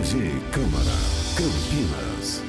TV Câmara, Campinas.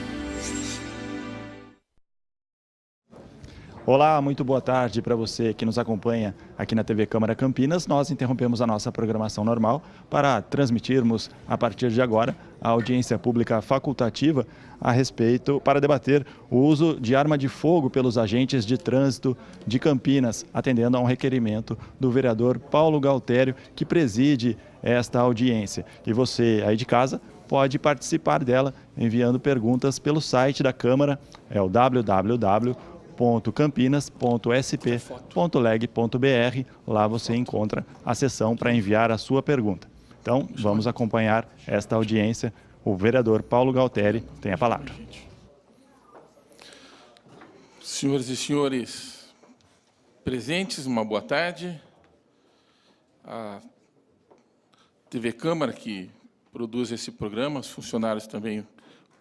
Olá, muito boa tarde para você que nos acompanha aqui na TV Câmara Campinas. Nós interrompemos a nossa programação normal para transmitirmos, a partir de agora, a audiência pública facultativa a respeito, para debater o uso de arma de fogo pelos agentes de trânsito de Campinas, atendendo a um requerimento do vereador Paulo Galtério, que preside esta audiência. E você aí de casa pode participar dela enviando perguntas pelo site da Câmara, é o www.campinas.sp.leg.br. Lá você encontra a seção para enviar a sua pergunta. Então, vamos acompanhar esta audiência. O vereador Paulo Galtério tem a palavra. Senhoras e senhores presentes, uma boa tarde. A TV Câmara, que produz esse programa, os funcionários também,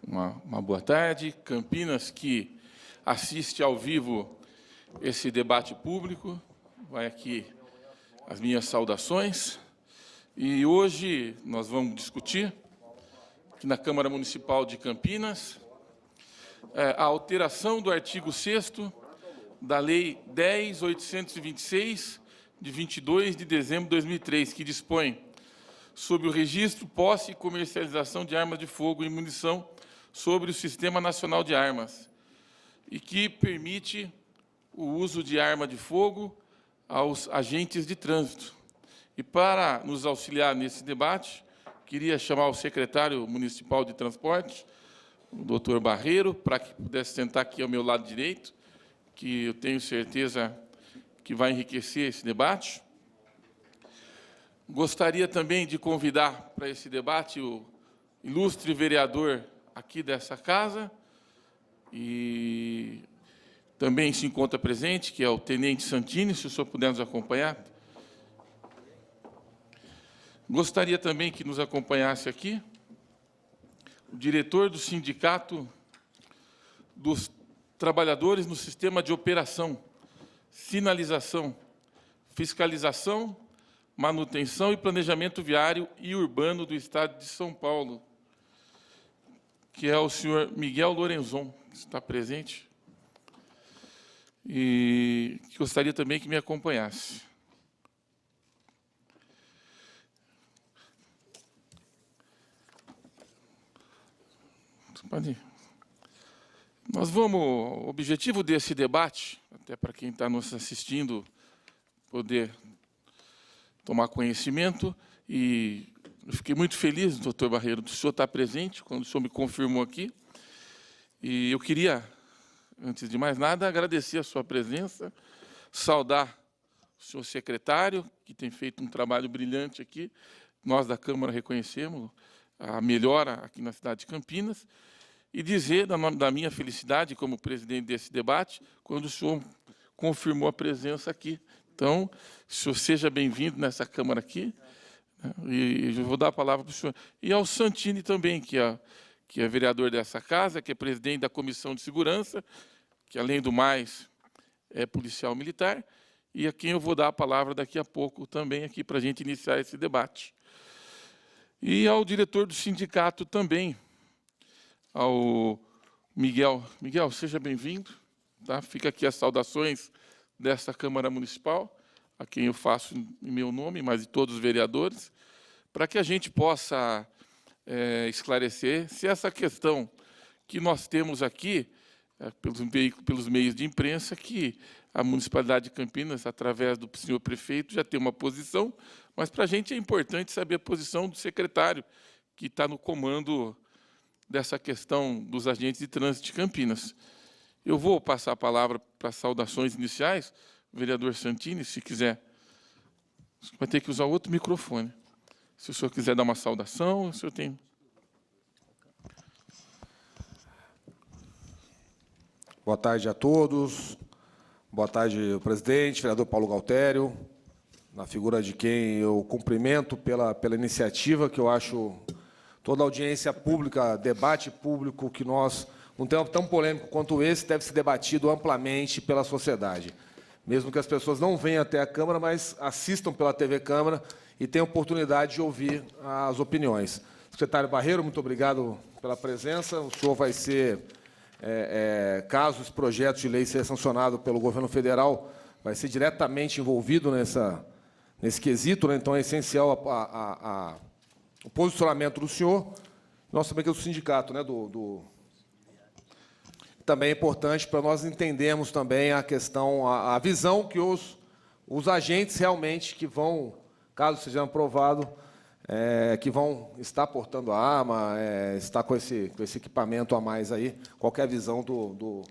uma boa tarde. Campinas, que assiste ao vivo esse debate público, vai aqui as minhas saudações. E hoje nós vamos discutir, aqui na Câmara Municipal de Campinas, a alteração do artigo 6º da Lei 10.826, de 22 de dezembro de 2003, que dispõe sobre o registro, posse e comercialização de armas de fogo e munição sobre o Sistema Nacional de Armas, e que permite o uso de arma de fogo aos agentes de trânsito. E para nos auxiliar nesse debate, queria chamar o secretário municipal de transporte, o doutor Barreiro, para que pudesse sentar aqui ao meu lado direito, que eu tenho certeza que vai enriquecer esse debate. Gostaria também de convidar para esse debate o ilustre vereador aqui dessa casa, e também se encontra presente, que é o Tenente Santini, se o senhor puder nos acompanhar. Gostaria também que nos acompanhasse aqui o diretor do Sindicato dos Trabalhadores no Sistema de Operação, Sinalização, Fiscalização, Manutenção e Planejamento Viário e Urbano do Estado de São Paulo, que é o senhor Miguel Lorenzon, que está presente, e que gostaria também que me acompanhasse. Nós vamos, o objetivo desse debate, até para quem está nos assistindo poder tomar conhecimento, e eu fiquei muito feliz, doutor Barreiro, do senhor estar presente, quando o senhor me confirmou aqui, e eu queria, antes de mais nada, agradecer a sua presença, saudar o senhor secretário, que tem feito um trabalho brilhante aqui, nós da Câmara reconhecemos a melhora aqui na cidade de Campinas, e dizer, da minha felicidade como presidente desse debate, quando o senhor confirmou a presença aqui. Então, o senhor seja bem-vindo nessa Câmara aqui, né, e eu vou dar a palavra para o senhor. E ao Santini também, que é vereador dessa casa, que é presidente da Comissão de Segurança, que, além do mais, é policial militar, e a quem eu vou dar a palavra daqui a pouco também aqui para a gente iniciar esse debate. E ao diretor do sindicato também, ao Miguel. Miguel, seja bem-vindo. Tá? Fica aqui as saudações dessa Câmara Municipal, a quem eu faço em meu nome, mas de todos os vereadores, para que a gente possa esclarecer se essa questão que nós temos aqui, pelos meios de imprensa, que a Municipalidade de Campinas, através do senhor prefeito, já tem uma posição, mas para a gente é importante saber a posição do secretário, que está no comando dessa questão dos agentes de trânsito de Campinas. Eu vou passar a palavra para as saudações iniciais, o vereador Santini, se quiser, vai ter que usar outro microfone. Se o senhor quiser dar uma saudação, o senhor tem... Boa tarde a todos. Boa tarde, presidente, vereador Paulo Galtério, na figura de quem eu cumprimento pela iniciativa, que eu acho toda audiência pública, debate público, que nós, um tema tão polêmico quanto esse, deve ser debatido amplamente pela sociedade. Mesmo que as pessoas não venham até a Câmara, mas assistam pela TV Câmara e tenham oportunidade de ouvir as opiniões. Secretário Barreiro, muito obrigado pela presença. O senhor vai ser, caso esse projeto de lei seja sancionado pelo governo federal, vai ser diretamente envolvido nesse quesito, né? Então é essencial o posicionamento do senhor. Nós também, que é do sindicato, né? Também é importante para nós entendermos também a questão, a visão que os agentes realmente que vão, caso seja aprovado, que vão estar portando a arma, estar com esse equipamento a mais aí, qualquer visão do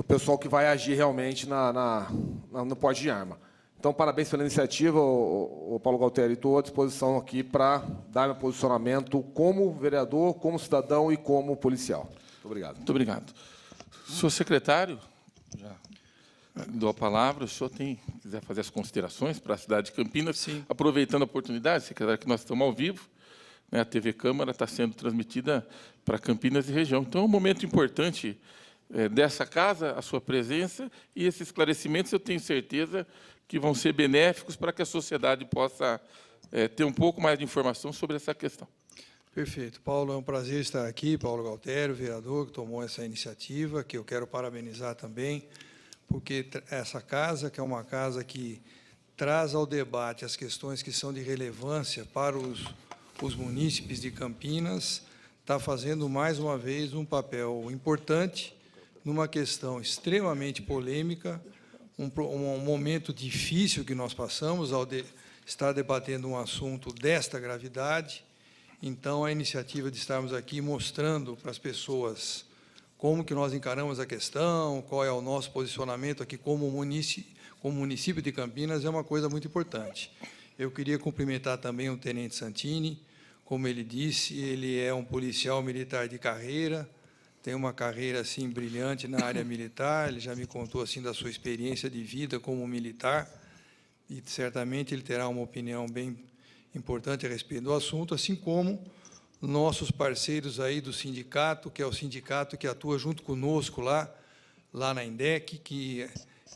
pessoal que vai agir realmente no porte de arma. Então, parabéns pela iniciativa, o Paulo Gualtieri, estou à disposição aqui para dar meu posicionamento como vereador, como cidadão e como policial. Muito obrigado. Muito obrigado. Senhor secretário, já dou a palavra. O senhor quiser fazer as considerações para a cidade de Campinas? Sim. Aproveitando a oportunidade, secretário, que nós estamos ao vivo, né, a TV Câmara está sendo transmitida para Campinas e região. Então, é um momento importante dessa casa, a sua presença, e esses esclarecimentos, eu tenho certeza que vão ser benéficos para que a sociedade possa ter um pouco mais de informação sobre essa questão. Perfeito. Paulo, é um prazer estar aqui. Paulo Gualtieri, vereador, que tomou essa iniciativa, que eu quero parabenizar também, porque essa casa, que é uma casa que traz ao debate as questões que são de relevância para os munícipes de Campinas, está fazendo, mais uma vez, um papel importante numa questão extremamente polêmica, um momento difícil que nós passamos ao estar debatendo um assunto desta gravidade. Então, a iniciativa de estarmos aqui mostrando para as pessoas como que nós encaramos a questão, qual é o nosso posicionamento aqui como município de Campinas, é uma coisa muito importante. Eu queria cumprimentar também o Tenente Santini. Como ele disse, ele é um policial militar de carreira, tem uma carreira assim brilhante na área militar, ele já me contou assim da sua experiência de vida como militar, e certamente ele terá uma opinião bem importante a respeito do assunto, assim como nossos parceiros aí do sindicato, que é o sindicato que atua junto conosco lá na INDEC, que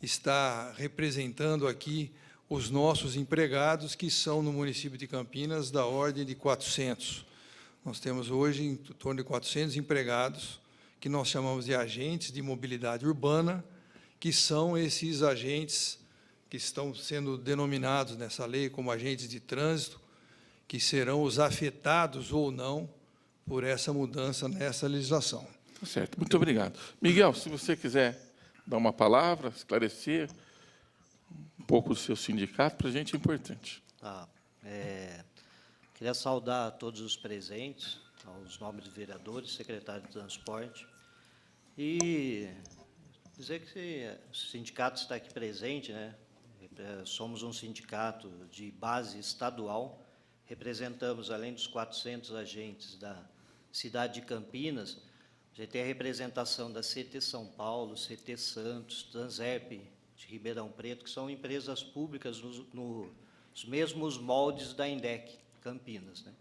está representando aqui os nossos empregados, que são no município de Campinas da ordem de 400. Nós temos hoje em torno de 400 empregados, que nós chamamos de agentes de mobilidade urbana, que são esses agentes que estão sendo denominados nessa lei como agentes de trânsito, que serão os afetados ou não por essa mudança nessa legislação. Tá certo, muito obrigado. Miguel, se você quiser dar uma palavra, esclarecer um pouco do seu sindicato, para a gente é importante. Queria saudar a todos os presentes, aos nobres vereadores, secretário de Transporte, e dizer que o sindicato está aqui presente, né? Somos um sindicato de base estadual, representamos, além dos 400 agentes da cidade de Campinas, a gente tem a representação da CT São Paulo, CT Santos, Transerp de Ribeirão Preto, que são empresas públicas nos mesmos moldes da INDEC Campinas, né?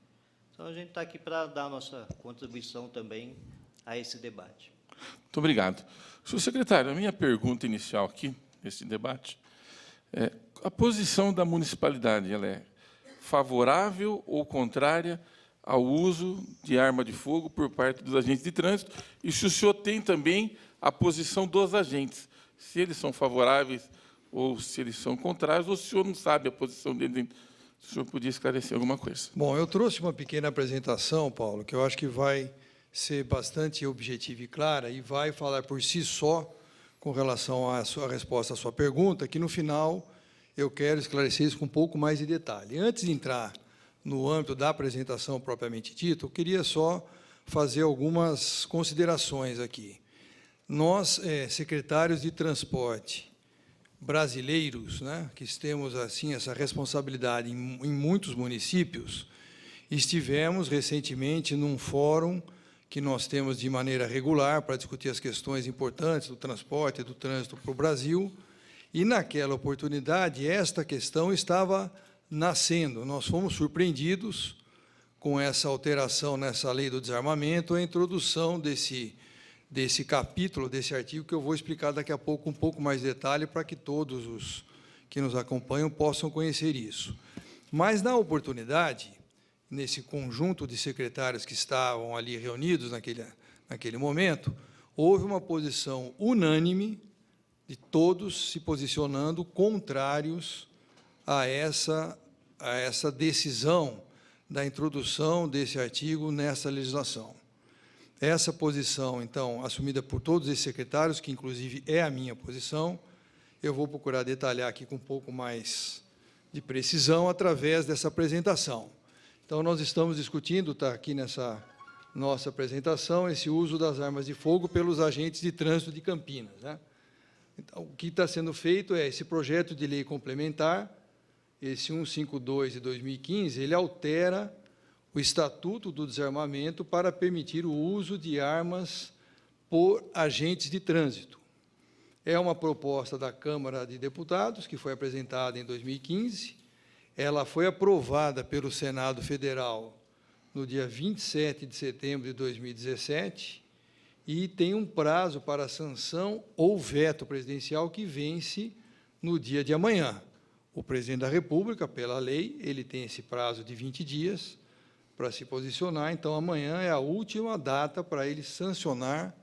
Então, a gente está aqui para dar a nossa contribuição também a esse debate. Muito obrigado. Senhor secretário, a minha pergunta inicial aqui, nesse debate, a posição da municipalidade, ela é favorável ou contrária ao uso de arma de fogo por parte dos agentes de trânsito? E se o senhor tem também a posição dos agentes, se eles são favoráveis ou se eles são contrários, ou se o senhor não sabe a posição deles, se o senhor podia esclarecer alguma coisa. Bom, eu trouxe uma pequena apresentação, Paulo, que eu acho que vai ser bastante objetiva e clara e vai falar por si só com relação à sua resposta à sua pergunta, que, no final, eu quero esclarecer isso com um pouco mais de detalhe. Antes de entrar no âmbito da apresentação propriamente dita, eu queria só fazer algumas considerações aqui. Nós, secretários de transporte brasileiros, né, que temos assim essa responsabilidade em muitos municípios, estivemos recentemente num fórum que nós temos de maneira regular para discutir as questões importantes do transporte e do trânsito para o Brasil, e, naquela oportunidade, esta questão estava nascendo. Nós fomos surpreendidos com essa alteração nessa lei do desarmamento, a introdução desse capítulo, desse artigo, que eu vou explicar daqui a pouco com um pouco mais de detalhe, para que todos os que nos acompanham possam conhecer isso. Mas, na oportunidade, nesse conjunto de secretários que estavam ali reunidos naquele momento, houve uma posição unânime de todos se posicionando contrários a essa decisão da introdução desse artigo nessa legislação. Essa posição, então, assumida por todos esses secretários, que inclusive é a minha posição, eu vou procurar detalhar aqui com um pouco mais de precisão através dessa apresentação. Então, nós estamos discutindo, está aqui nessa nossa apresentação, esse uso das armas de fogo pelos agentes de trânsito de Campinas, né? Então, o que está sendo feito é esse projeto de lei complementar, esse 152 de 2015, ele altera o Estatuto do Desarmamento para permitir o uso de armas por agentes de trânsito. É uma proposta da Câmara de Deputados, que foi apresentada em 2015, ela foi aprovada pelo Senado Federal no dia 27 de setembro de 2017 e tem um prazo para sanção ou veto presidencial que vence no dia de amanhã. O presidente da República, pela lei, ele tem esse prazo de 20 dias para se posicionar, então amanhã é a última data para ele sancionar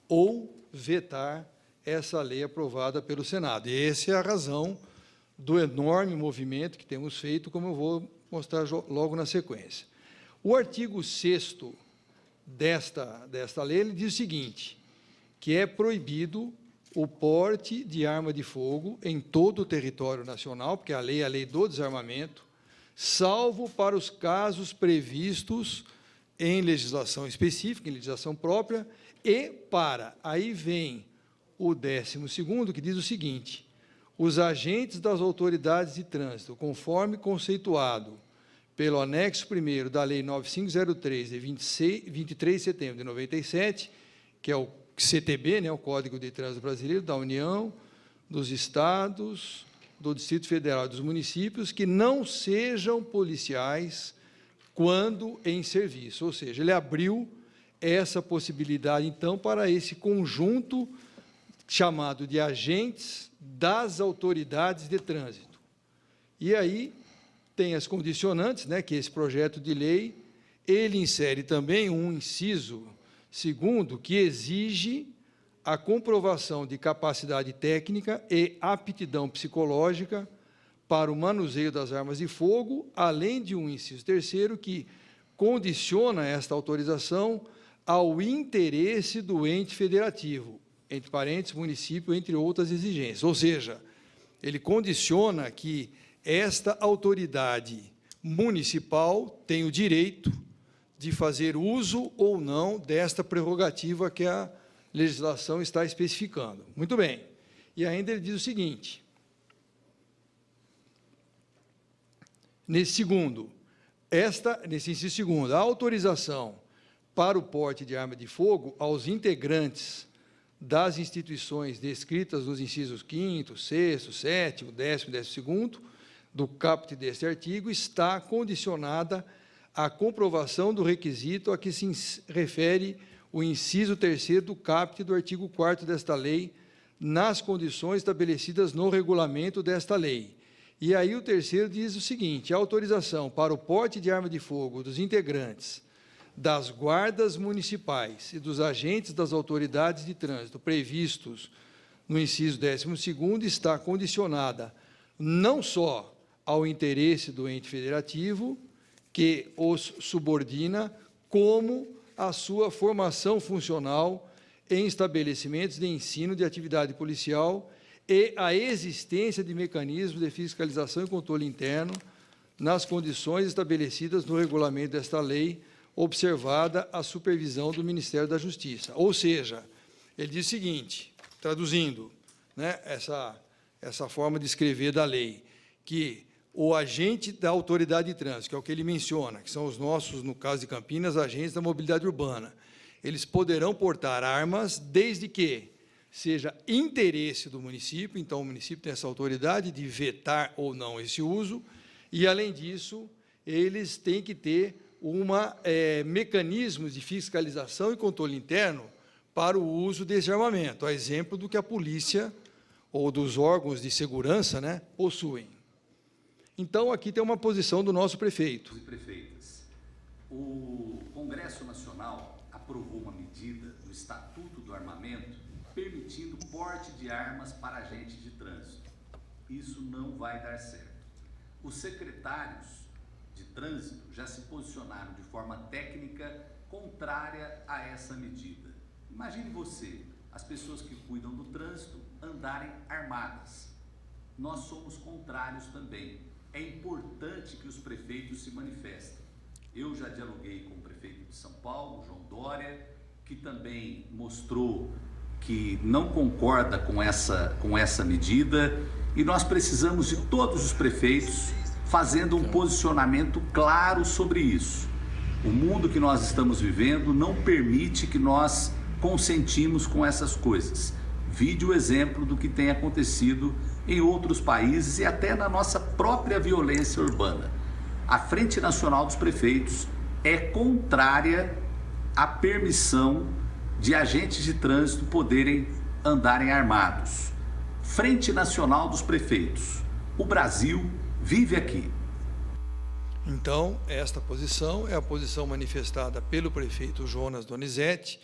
ou vetar essa lei aprovada pelo Senado. E essa é a razão do enorme movimento que temos feito, como eu vou mostrar logo na sequência. O artigo 6º desta lei, ele diz o seguinte, que é proibido o porte de arma de fogo em todo o território nacional, porque a lei é a lei do desarmamento, salvo para os casos previstos em legislação específica, em legislação própria, e para, aí vem o 12º, que diz o seguinte, os agentes das autoridades de trânsito, conforme conceituado pelo anexo 1º da Lei 9503, de 23 de setembro de 97, que é o CTB, né, o Código de Trânsito Brasileiro, da União, dos Estados, do Distrito Federal e dos municípios, que não sejam policiais quando em serviço. Ou seja, ele abriu essa possibilidade, então, para esse conjunto chamado de agentes das autoridades de trânsito. E aí tem as condicionantes, né, que esse projeto de lei, ele insere também um inciso 2º, que exige a comprovação de capacidade técnica e aptidão psicológica para o manuseio das armas de fogo, além de um inciso 3º, que condiciona esta autorização ao interesse do ente federativo, entre parênteses, município, entre outras exigências. Ou seja, ele condiciona que esta autoridade municipal tem o direito de fazer uso ou não desta prerrogativa que a legislação está especificando. Muito bem. E ainda ele diz o seguinte, nesse inciso 2º, a autorização para o porte de arma de fogo aos integrantes das instituições descritas nos incisos 5º, 6º, 7º, 10º e 12º do caput deste artigo está condicionada à comprovação do requisito a que se refere o inciso 3º do caput do artigo 4º desta lei, nas condições estabelecidas no regulamento desta lei. E aí o 3º diz o seguinte, a autorização para o porte de arma de fogo dos integrantes das guardas municipais e dos agentes das autoridades de trânsito previstos no inciso 12º está condicionada não só ao interesse do ente federativo, que os subordina, como a sua formação funcional em estabelecimentos de ensino de atividade policial e a existência de mecanismos de fiscalização e controle interno nas condições estabelecidas no regulamento desta lei, observada a supervisão do Ministério da Justiça. Ou seja, ele diz o seguinte, traduzindo, né, essa forma de escrever da lei, que o agente da autoridade de trânsito, que é o que ele menciona, que são os nossos, no caso de Campinas, agentes da mobilidade urbana, eles poderão portar armas desde que seja interesse do município, então o município tem essa autoridade de vetar ou não esse uso, e, além disso, eles têm que ter mecanismos de fiscalização e controle interno para o uso desse armamento, a exemplo do que a polícia ou dos órgãos de segurança, né, possuem. Então, aqui tem uma posição do nosso prefeito. O Congresso Nacional aprovou uma medida do Estatuto do Armamento permitindo porte de armas para agentes de trânsito. Isso não vai dar certo. Os secretários de trânsito já se posicionaram de forma técnica contrária a essa medida. Imagine você, as pessoas que cuidam do trânsito andarem armadas. Nós somos contrários também. É importante que os prefeitos se manifestem. Eu já dialoguei com o prefeito de São Paulo, João Dória, que também mostrou que não concorda com essa medida, e nós precisamos de todos os prefeitos fazendo um posicionamento claro sobre isso. O mundo que nós estamos vivendo não permite que nós consentimos com essas coisas. Vide o exemplo do que tem acontecido em outros países e até na nossa própria violência urbana. A Frente Nacional dos Prefeitos é contrária à permissão de agentes de trânsito poderem andarem armados. Frente Nacional dos Prefeitos. O Brasil vive aqui. Então, esta posição é a posição manifestada pelo prefeito Jonas Donizete,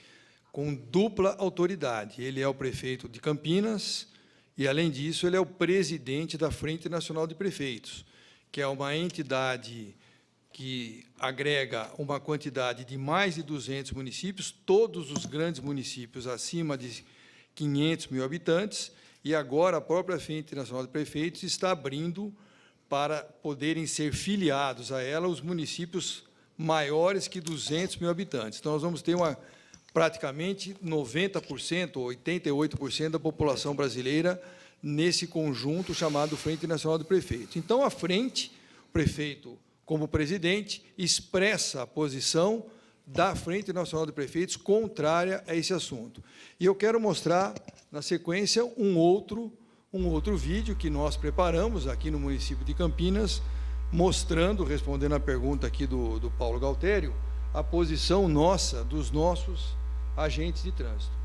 com dupla autoridade. Ele é o prefeito de Campinas e, além disso, ele é o presidente da Frente Nacional de Prefeitos, que é uma entidade que agrega uma quantidade de mais de 200 municípios, todos os grandes municípios acima de 500 mil habitantes, e agora a própria Frente Nacional de Prefeitos está abrindo para poderem ser filiados a ela os municípios maiores que 200 mil habitantes. Então, nós vamos ter praticamente 90%, 88% da população brasileira nesse conjunto chamado Frente Nacional de Prefeitos. Então, a frente, o prefeito, como presidente, expressa a posição da Frente Nacional de Prefeitos contrária a esse assunto. E eu quero mostrar, na sequência, um outro vídeo que nós preparamos aqui no município de Campinas, mostrando, respondendo a pergunta aqui do Paulo Galtério, a posição nossa, dos nossos agentes de trânsito.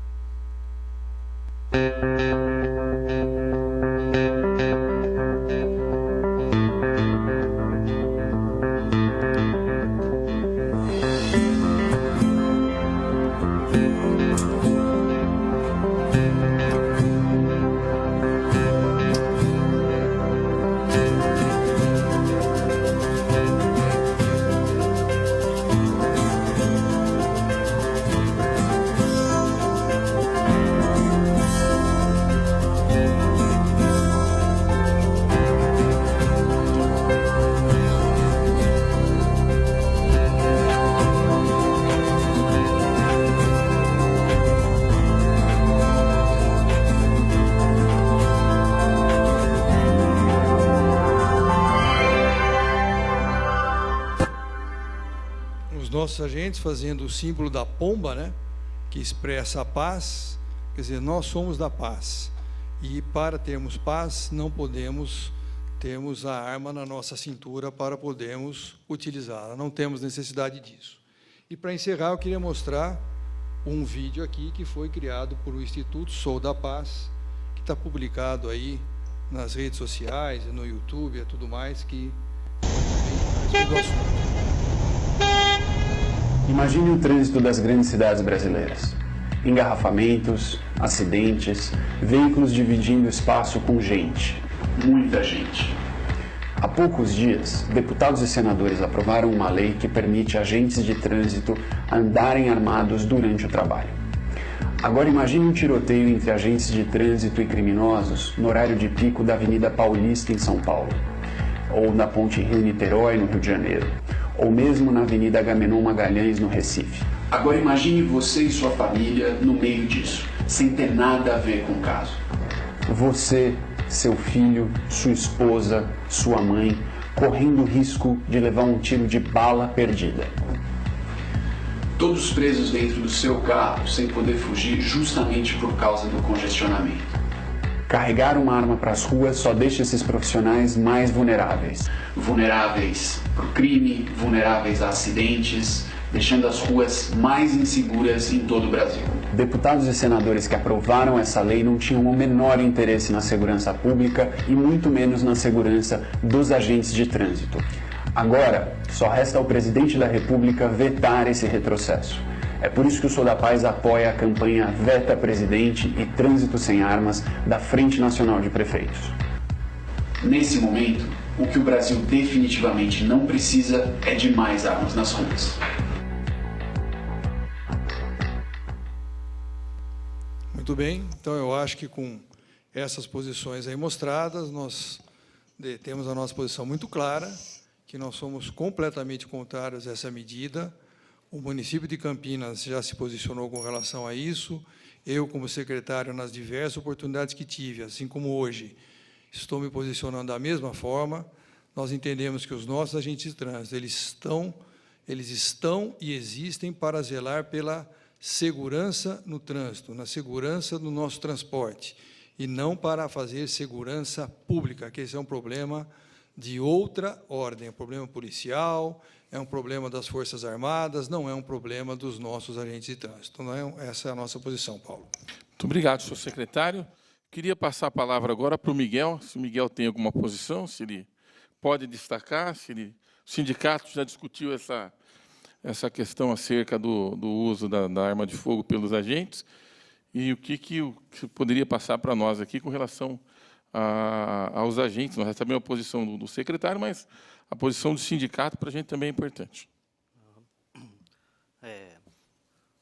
Nossos agentes fazendo o símbolo da pomba, né, que expressa a paz, quer dizer, nós somos da paz. E para termos paz, não podemos termos a arma na nossa cintura para podermos utilizá-la. Não temos necessidade disso. E para encerrar, eu queria mostrar um vídeo aqui que foi criado por o Instituto Sou da Paz, que está publicado aí nas redes sociais, no YouTube e tudo mais, que a respeito do assunto. Imagine o trânsito das grandes cidades brasileiras. Engarrafamentos, acidentes, veículos dividindo espaço com gente, muita gente. Há poucos dias, deputados e senadores aprovaram uma lei que permite agentes de trânsito andarem armados durante o trabalho. Agora imagine um tiroteio entre agentes de trânsito e criminosos no horário de pico da Avenida Paulista em São Paulo, ou na Ponte Rio-Niterói no Rio de Janeiro, ou mesmo na Avenida Agamenon Magalhães, no Recife. Agora imagine você e sua família no meio disso, sem ter nada a ver com o caso. Você, seu filho, sua esposa, sua mãe, correndo o risco de levar um tiro de bala perdida. Todos presos dentro do seu carro, sem poder fugir justamente por causa do congestionamento. Carregar uma arma para as ruas só deixa esses profissionais mais vulneráveis. Vulneráveis para o crime, vulneráveis a acidentes, deixando as ruas mais inseguras em todo o Brasil. Deputados e senadores que aprovaram essa lei não tinham o menor interesse na segurança pública e muito menos na segurança dos agentes de trânsito. Agora, só resta ao presidente da República vetar esse retrocesso. É por isso que o Sou da Paz apoia a campanha Veta Presidente e Trânsito Sem Armas da Frente Nacional de Prefeitos. Nesse momento, o que o Brasil definitivamente não precisa é de mais armas nas ruas. Muito bem, então eu acho que com essas posições aí mostradas, nós temos a nossa posição muito clara, que nós somos completamente contrários a essa medida. O município de Campinas já se posicionou com relação a isso. Eu, como secretário, nas diversas oportunidades que tive, assim como hoje, estou me posicionando da mesma forma. Nós entendemos que os nossos agentes de trânsito, eles estão e existem para zelar pela segurança no trânsito, na segurança do nosso transporte, e não para fazer segurança pública, que esse é um problema de outra ordem, é um problema policial, é um problema das Forças Armadas, não é um problema dos nossos agentes de trânsito. Então, essa é a nossa posição, Paulo. Muito obrigado, senhor secretário. Queria passar a palavra agora para o Miguel, se o Miguel tem alguma posição, se ele pode destacar, o sindicato já discutiu essa questão acerca do uso da arma de fogo pelos agentes, e o que poderia passar para nós aqui com relação aos agentes. Nós já sabemos a posição do secretário, mas a posição do sindicato para a gente também é importante.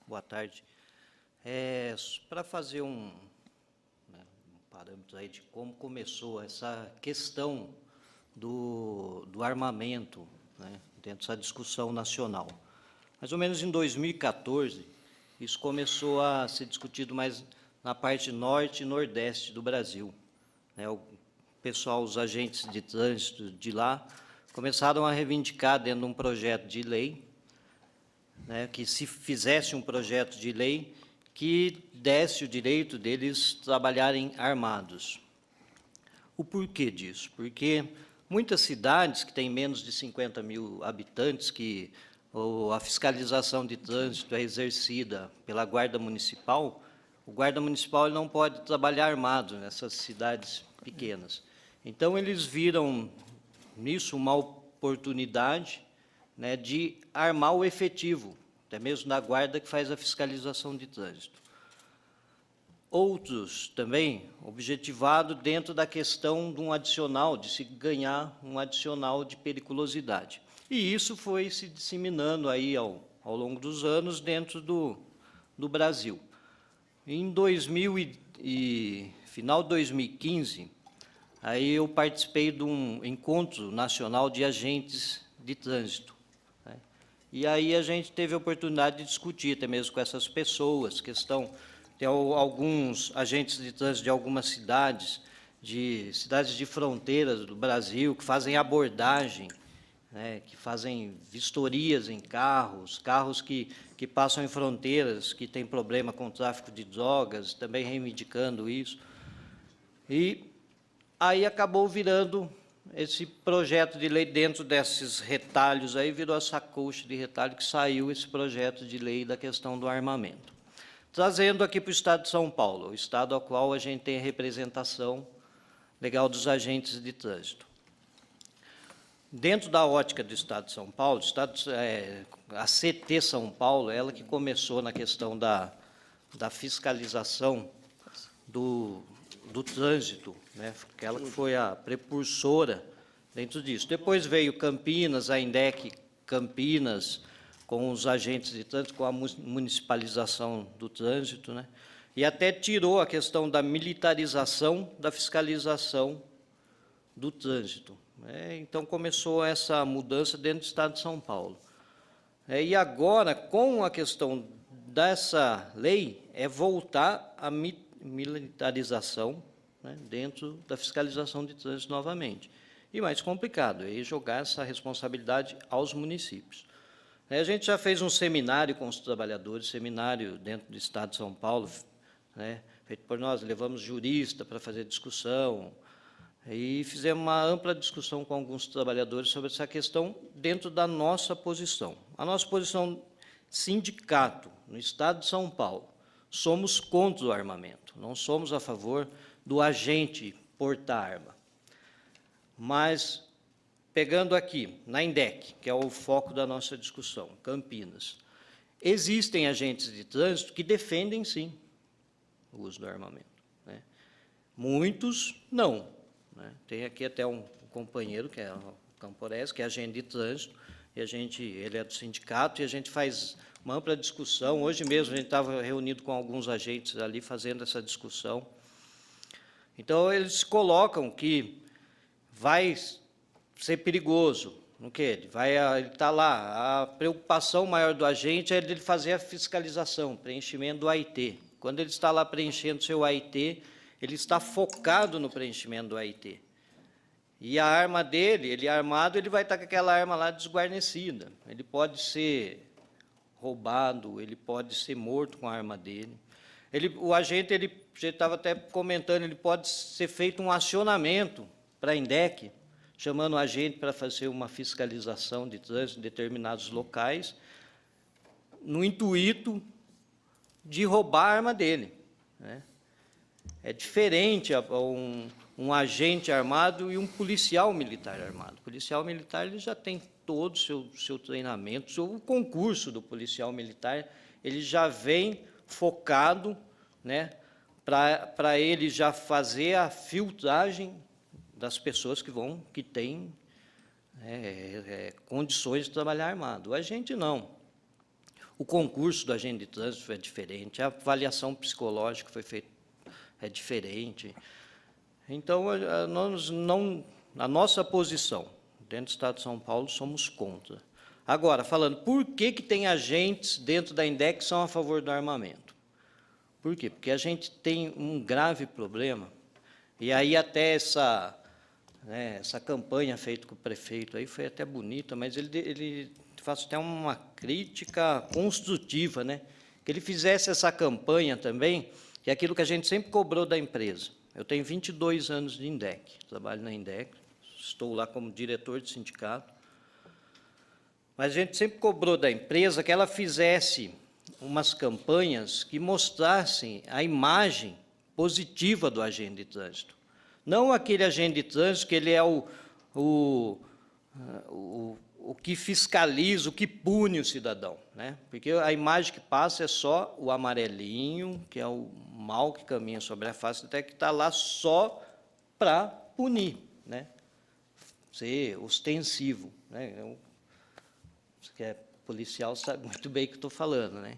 Boa tarde. Para fazer um parâmetro aí de como começou essa questão do armamento, né, dentro dessa discussão nacional. Mais ou menos em 2014, isso começou a ser discutido mais na parte norte e nordeste do Brasil. O pessoal, os agentes de trânsito de lá, começaram a reivindicar dentro de um projeto de lei, né, que se fizesse um projeto de lei que desse o direito deles trabalharem armados. O porquê disso? Porque muitas cidades que têm menos de 50 mil habitantes, que a fiscalização de trânsito é exercida pela Guarda Municipal, o Guarda Municipal ele não pode trabalhar armado nessas cidades pequenas. Então, eles viram nisso uma oportunidade, né, de armar o efetivo, até mesmo da Guarda que faz a fiscalização de trânsito. Outros também objetivado dentro da questão de um adicional, de se ganhar um adicional de periculosidade. E isso foi se disseminando aí ao longo dos anos dentro do Brasil. Em final de 2015, aí eu participei de um encontro nacional de agentes de trânsito, né? E aí a gente teve a oportunidade de discutir, até mesmo com essas pessoas, tem alguns agentes de trânsito de algumas cidades de fronteiras do Brasil, que fazem abordagem, né, que fazem vistorias em carros que passam em fronteiras, que têm problema com o tráfico de drogas, também reivindicando isso. E aí acabou virando esse projeto de lei, dentro desses retalhos, aí virou essa coxa de retalho que saiu esse projeto de lei da questão do armamento. Trazendo aqui para o Estado de São Paulo, o Estado ao qual a gente tem a representação legal dos agentes de trânsito. Dentro da ótica do Estado de São Paulo, a CT São Paulo, ela que começou na questão da fiscalização do trânsito, né, ela que foi a precursora dentro disso. Depois veio Campinas, a INDEC Campinas, com os agentes de trânsito, com a municipalização do trânsito, né, e até tirou a questão da militarização da fiscalização do trânsito. Então, começou essa mudança dentro do Estado de São Paulo. E agora, com a questão dessa lei, é voltar à militarização, né, dentro da fiscalização de trânsito novamente. E mais complicado, é jogar essa responsabilidade aos municípios. A gente já fez um seminário com os trabalhadores, seminário dentro do Estado de São Paulo, né, feito por nós, levamos jurista para fazer discussão, e fizemos uma ampla discussão com alguns trabalhadores sobre essa questão dentro da nossa posição. A nossa posição, sindicato, no Estado de São Paulo, somos contra o armamento, não somos a favor do agente portar arma. Mas pegando aqui, na INDEC, que é o foco da nossa discussão, Campinas, existem agentes de trânsito que defendem, sim, o uso do armamento, né? Muitos não, né? Tem aqui até um companheiro, que é o Camporés, que é agente de trânsito, e ele é do sindicato, e a gente faz uma ampla discussão. Hoje mesmo a gente estava reunido com alguns agentes ali, fazendo essa discussão. Então, eles colocam que vai ser perigoso, no que ele está lá. A preocupação maior do agente é ele fazer a fiscalização, preenchimento do AIT. Quando ele está lá preenchendo seu AIT, ele está focado no preenchimento do AIT. E a arma dele, ele armado, ele vai estar com aquela arma lá desguarnecida. Ele pode ser roubado, ele pode ser morto com a arma dele. O agente, ele estava até comentando, ele pode ser feito um acionamento para a INDEC, chamando o agente para fazer uma fiscalização de trânsito em determinados locais, no intuito de roubar a arma dele, né? É diferente um agente armado e um policial militar armado. O policial militar ele já tem todo o seu treinamento, o concurso do policial militar, ele já vem focado, né, para ele já fazer a filtragem das pessoas que têm condições de trabalhar armado. O agente não. O concurso do agente de trânsito é diferente, a avaliação psicológica foi feita é diferente. Então, a nossa posição, dentro do Estado de São Paulo, somos contra. Agora, falando, por que tem agentes dentro da INDEC que são a favor do armamento? Por quê? Porque a gente tem um grave problema, e aí até essa campanha feita com o prefeito aí foi até bonita, mas ele faz até uma crítica construtiva, né? Que ele fizesse essa campanha também, que é aquilo que a gente sempre cobrou da empresa. Eu tenho 22 anos de INDEC, trabalho na INDEC, estou lá como diretor de sindicato, mas a gente sempre cobrou da empresa que ela fizesse umas campanhas que mostrassem a imagem positiva do agente de trânsito. Não aquele agente de trânsito que ele é o que fiscaliza, o que pune o cidadão, né? Porque a imagem que passa é só o amarelinho, que é o mal que caminha sobre a face, até que está lá só para punir, né? Ser ostensivo, né? Você que é policial sabe muito bem o que estou falando, né?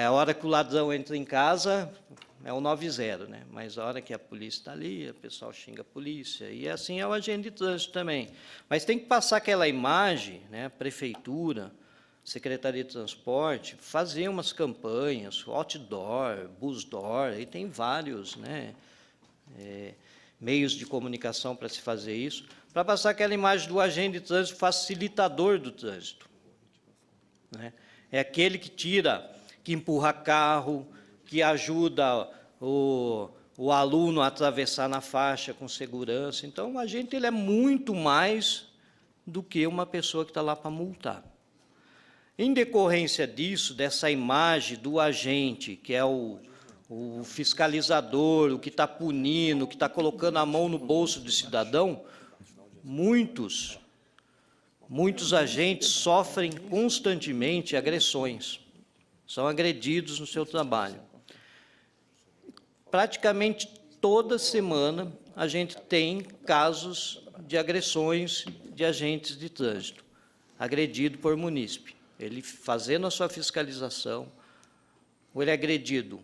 A hora que o ladrão entra em casa, é o 90, né? Mas a hora que a polícia está ali, o pessoal xinga a polícia, e assim é o agente de trânsito também. Mas tem que passar aquela imagem, né? Prefeitura, Secretaria de Transporte, fazer umas campanhas, outdoor, busdoor, aí tem vários, né? Meios de comunicação para se fazer isso, para passar aquela imagem do agente de trânsito facilitador do trânsito, né? É aquele que empurra carro, que ajuda o aluno a atravessar na faixa com segurança. Então, o agente ele é muito mais do que uma pessoa que está lá para multar. Em decorrência disso, dessa imagem do agente, que é o fiscalizador, o que está punindo, o que está colocando a mão no bolso do cidadão, muitos agentes sofrem constantemente agressões, são agredidos no seu trabalho. Praticamente toda semana a gente tem casos de agressões de agentes de trânsito, agredido por munícipe. Ele fazendo a sua fiscalização, ou ele é agredido.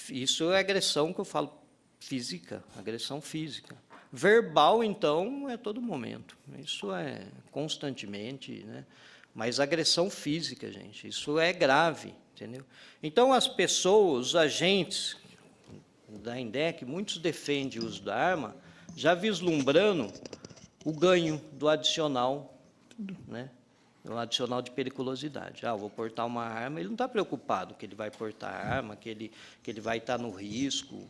Isso é agressão que eu falo física, agressão física. Verbal, então, é todo momento. Isso é constantemente, né? Mas agressão física, gente, isso é grave, entendeu? Então, as pessoas, os agentes da INDEC, muitos defendem o uso da arma, já vislumbrando o ganho do adicional, né? O adicional de periculosidade. Eu vou portar uma arma, ele não está preocupado que ele vai portar arma, que ele vai estar no risco,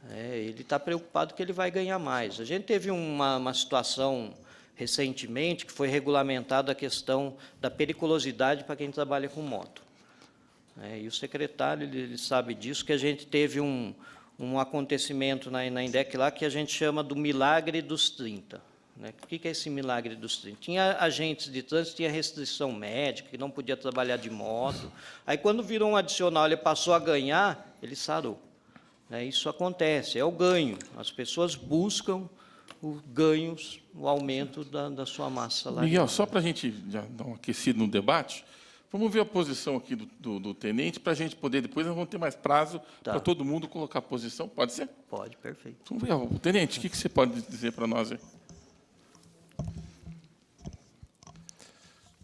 ele está preocupado que ele vai ganhar mais. A gente teve uma situação recentemente que foi regulamentada a questão da periculosidade para quem trabalha com moto. E o secretário ele sabe disso, que a gente teve um acontecimento na INDEC lá que a gente chama do milagre dos 30. né? O que é esse milagre dos 30? Tinha agentes de trânsito, tinha restrição médica, que não podia trabalhar de moto. Aí, quando virou um adicional, ele passou a ganhar, ele sarou. Né? Isso acontece, é o ganho. As pessoas buscam os ganhos, o aumento da sua massa salarial. Miguel, só para a gente já dar um aquecido no debate, vamos ver a posição aqui do tenente, para a gente poder, depois nós vamos ter mais prazo para todo mundo colocar a posição. Pode ser? Pode, perfeito. Vamos ver, o tenente, o que você pode dizer para nós aí?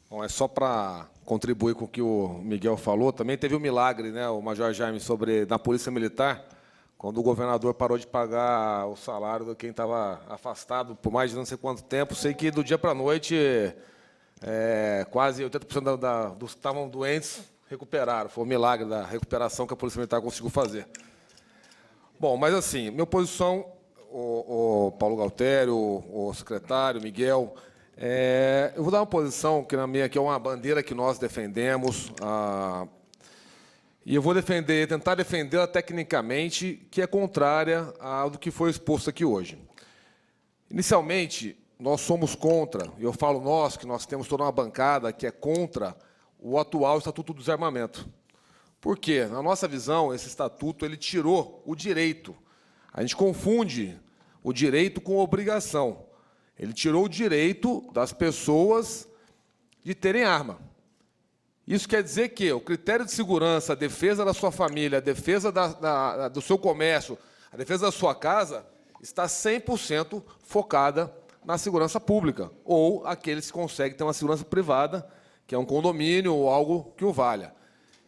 Bom, é só para contribuir com o que o Miguel falou, também teve um milagre, né, o Major Jaime, na Polícia Militar, quando o governador parou de pagar o salário de quem estava afastado por mais de não sei quanto tempo. Sei que do dia para a noite, quase 80% dos que estavam doentes recuperaram. Foi um milagre da recuperação que a Polícia Militar conseguiu fazer. Bom, mas assim, minha posição, o Paulo Galtério, o secretário, Miguel, eu vou dar uma posição que, na minha, que é uma bandeira que nós defendemos, e eu vou tentar defendê-la tecnicamente, que é contrária ao do que foi exposto aqui hoje. Inicialmente, nós somos contra, e eu falo nós, que nós temos toda uma bancada que é contra o atual Estatuto do Desarmamento. Por quê? Na nossa visão, esse estatuto ele tirou o direito. A gente confunde o direito com a obrigação. Ele tirou o direito das pessoas de terem arma. Isso quer dizer que o critério de segurança, a defesa da sua família, a defesa do seu comércio, a defesa da sua casa, está 100% focada na segurança pública, ou aqueles que conseguem ter uma segurança privada, que é um condomínio ou algo que o valha.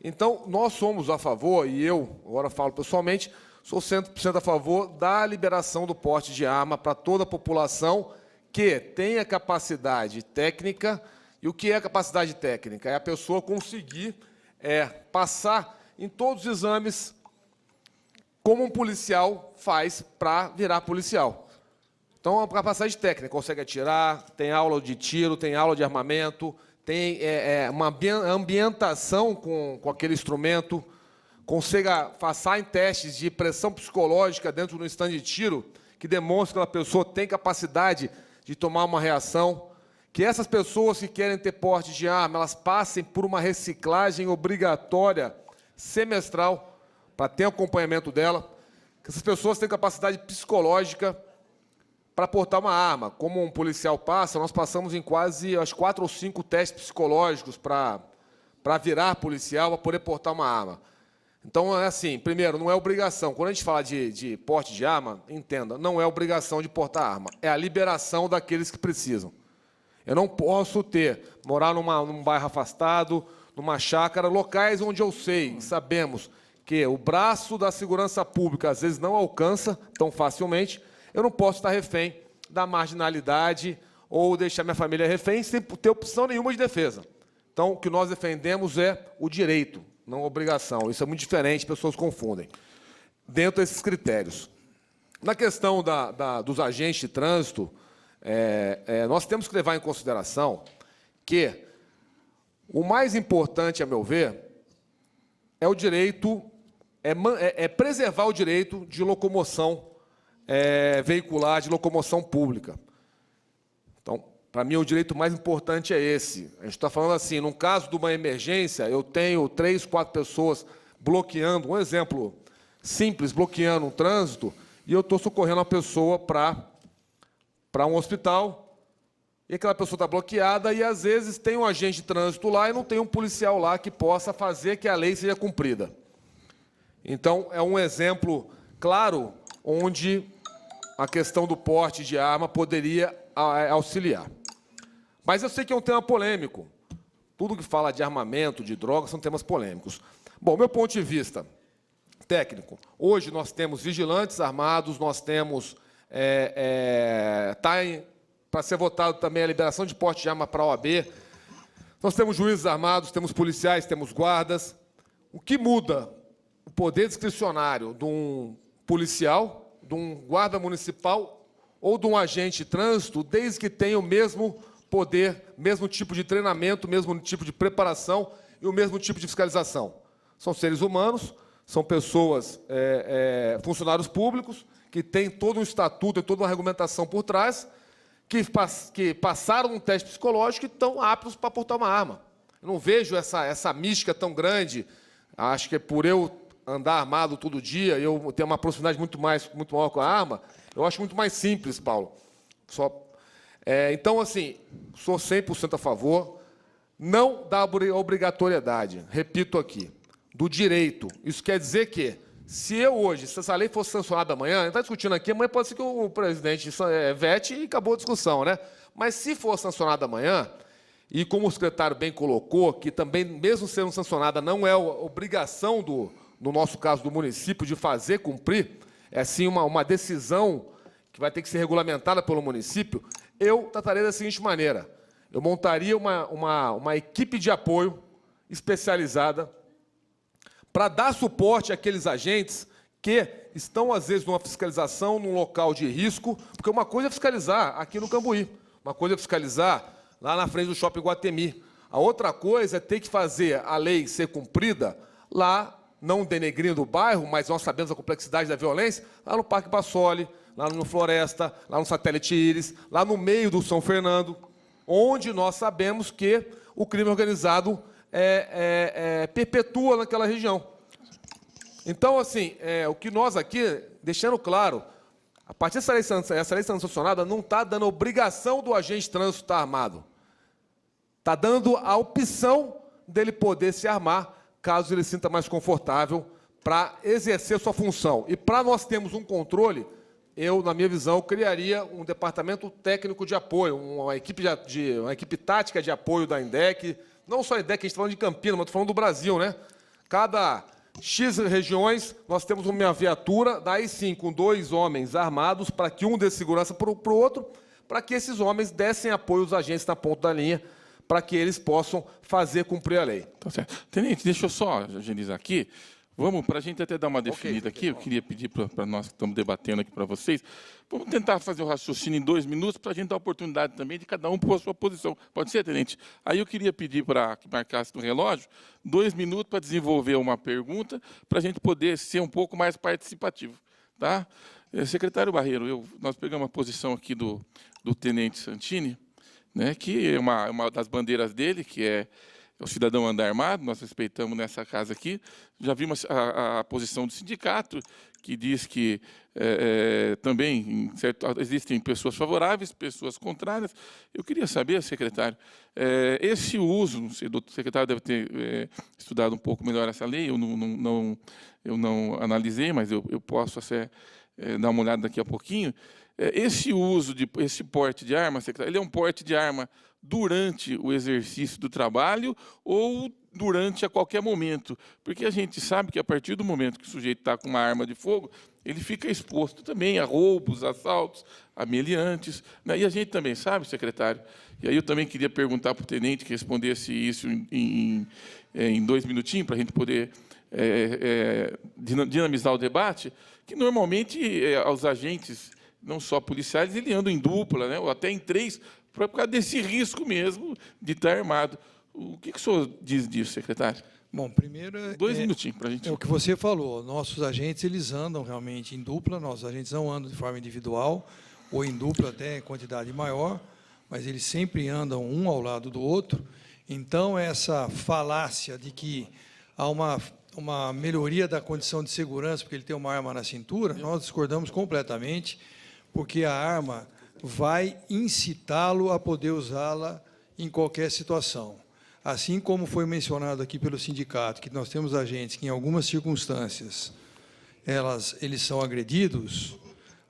Então, nós somos a favor, e eu agora falo pessoalmente, sou 100% a favor da liberação do porte de arma para toda a população que tenha capacidade técnica. E o que é capacidade técnica? É a pessoa conseguir passar em todos os exames como um policial faz para virar policial. Então, a capacidade técnica, consegue atirar, tem aula de tiro, tem aula de armamento, tem uma ambientação com aquele instrumento, consegue passar em testes de pressão psicológica dentro do stand de tiro, que demonstra que aquela pessoa tem capacidade de tomar uma reação, que essas pessoas que querem ter porte de arma, elas passem por uma reciclagem obrigatória semestral para ter acompanhamento dela, que essas pessoas têm capacidade psicológica para portar uma arma. Como um policial passa, nós passamos em quase 4 ou 5 testes psicológicos para virar policial, para poder portar uma arma. Então, é assim, primeiro, não é obrigação. Quando a gente fala de porte de arma, entenda, não é obrigação de portar arma, é a liberação daqueles que precisam. Eu não posso morar num bairro afastado, numa chácara, locais onde eu sei, sabemos que o braço da segurança pública às vezes não alcança tão facilmente, eu não posso estar refém da marginalidade ou deixar minha família refém sem ter opção nenhuma de defesa. Então, o que nós defendemos é o direito, não a obrigação. Isso é muito diferente, pessoas confundem. Dentro desses critérios. Na questão dos agentes de trânsito, nós temos que levar em consideração que o mais importante, a meu ver, é o direito, preservar o direito de locomoção veicular, de locomoção pública. Então, para mim, o direito mais importante é esse. A gente está falando assim, num caso de uma emergência, eu tenho 3, 4 pessoas bloqueando, um exemplo simples, bloqueando um trânsito, e eu estou socorrendo uma pessoa para um hospital, e aquela pessoa está bloqueada, e, às vezes, tem um agente de trânsito lá e não tem um policial lá que possa fazer que a lei seja cumprida. Então, é um exemplo claro onde a questão do porte de arma poderia auxiliar. Mas eu sei que é um tema polêmico. Tudo que fala de armamento, de drogas, são temas polêmicos. Bom, meu ponto de vista técnico, hoje nós temos vigilantes armados, nós temos... para ser votado também a liberação de porte de arma para a OAB, nós temos juízes armados, temos policiais, temos guardas. O que muda o poder discricionário de um policial, de um guarda municipal ou de um agente de trânsito, desde que tenha o mesmo poder, mesmo tipo de treinamento, mesmo tipo de preparação e o mesmo tipo de fiscalização. São seres humanos, são pessoas, funcionários públicos, que têm todo um estatuto e toda uma regulamentação por trás, que passaram um teste psicológico e estão aptos para portar uma arma. Eu não vejo essa mística tão grande. Acho que é por eu andar armado todo dia, eu tenho uma proximidade muito maior com a arma, eu acho muito mais simples, Paulo. Então, assim, sou 100% a favor, não da obrigatoriedade, repito aqui, do direito. Isso quer dizer que, se essa lei fosse sancionada amanhã, a gente está discutindo aqui, amanhã pode ser que o presidente vete e acabou a discussão, né? Mas, se for sancionada amanhã, e como o secretário bem colocou, que também, mesmo sendo sancionada, não é obrigação no nosso caso, do município, de fazer cumprir, é sim uma decisão que vai ter que ser regulamentada pelo município, eu trataria da seguinte maneira: eu montaria uma equipe de apoio especializada para dar suporte àqueles agentes que estão, às vezes, numa fiscalização, num local de risco, porque uma coisa é fiscalizar aqui no Cambuí, uma coisa é fiscalizar lá na frente do Shopping Guatemi. A outra coisa é ter que fazer a lei ser cumprida lá, não denegrindo o bairro, mas nós sabemos a complexidade da violência, lá no Parque Bassoli, lá no Floresta, lá no Satélite Íris, lá no meio do São Fernando, onde nós sabemos que o crime organizado perpetua naquela região. Então, assim, o que nós aqui, deixando claro, a partir dessa lei sendo sancionada, não está dando a obrigação do agente de trânsito estar armado. Está dando a opção dele poder se armar, caso ele se sinta mais confortável para exercer sua função. E para nós termos um controle, eu, na minha visão, criaria um departamento técnico de apoio, uma equipe tática de apoio da INDEC, não só a INDEC, a gente está falando de Campinas, mas estou falando do Brasil, né? Cada X regiões, nós temos uma viatura, daí sim, com 2 homens armados, para que um dê segurança para o outro, para que esses homens dessem apoio aos agentes na ponta da linha, para que eles possam fazer cumprir a lei. Tá certo. Tenente, deixa eu só agilizar aqui. Vamos, para a gente até dar uma definida aqui, eu queria pedir para nós que estamos debatendo aqui para vocês, vamos tentar fazer o raciocínio em 2 minutos, para a gente dar a oportunidade também de cada um pôr a sua posição. Pode ser, Tenente? Aí eu queria pedir para que marcasse no relógio 2 minutos para desenvolver uma pergunta, para a gente poder ser um pouco mais participativo. Tá? Secretário Barreiro, nós pegamos a posição aqui do Tenente Santini, né, que é uma das bandeiras dele, que é o cidadão andar armado, nós respeitamos nessa casa aqui. Já vimos a posição do sindicato, que diz que também existem pessoas favoráveis, pessoas contrárias. Eu queria saber, secretário, esse uso, o secretário deve ter estudado um pouco melhor essa lei, eu não analisei, mas eu posso dar uma olhada daqui a pouquinho. Esse uso, esse porte de arma, secretário, ele é um porte de arma durante o exercício do trabalho ou durante a qualquer momento? Porque a gente sabe que, a partir do momento que o sujeito está com uma arma de fogo, ele fica exposto também a roubos, assaltos, a meliantes, né? E a gente também sabe, secretário, e aí eu também queria perguntar para o tenente que respondesse isso em 2 minutinhos, para a gente poder dinamizar o debate, que normalmente os agentes, não só policiais, eles andam em dupla, né, ou até em 3, por causa desse risco mesmo de estar armado. O que o senhor diz disso, secretário? Bom, primeiro... 2 minutinhos para a gente... É o que você falou. Nossos agentes, eles andam realmente em dupla, nossos agentes não andam de forma individual, ou em dupla até em quantidade maior, mas eles sempre andam um ao lado do outro. Então, essa falácia de que há uma melhoria da condição de segurança porque ele tem uma arma na cintura, nós discordamos completamente, porque a arma vai incitá-lo a poder usá-la em qualquer situação. Assim como foi mencionado aqui pelo sindicato, que nós temos agentes que, em algumas circunstâncias, eles são agredidos,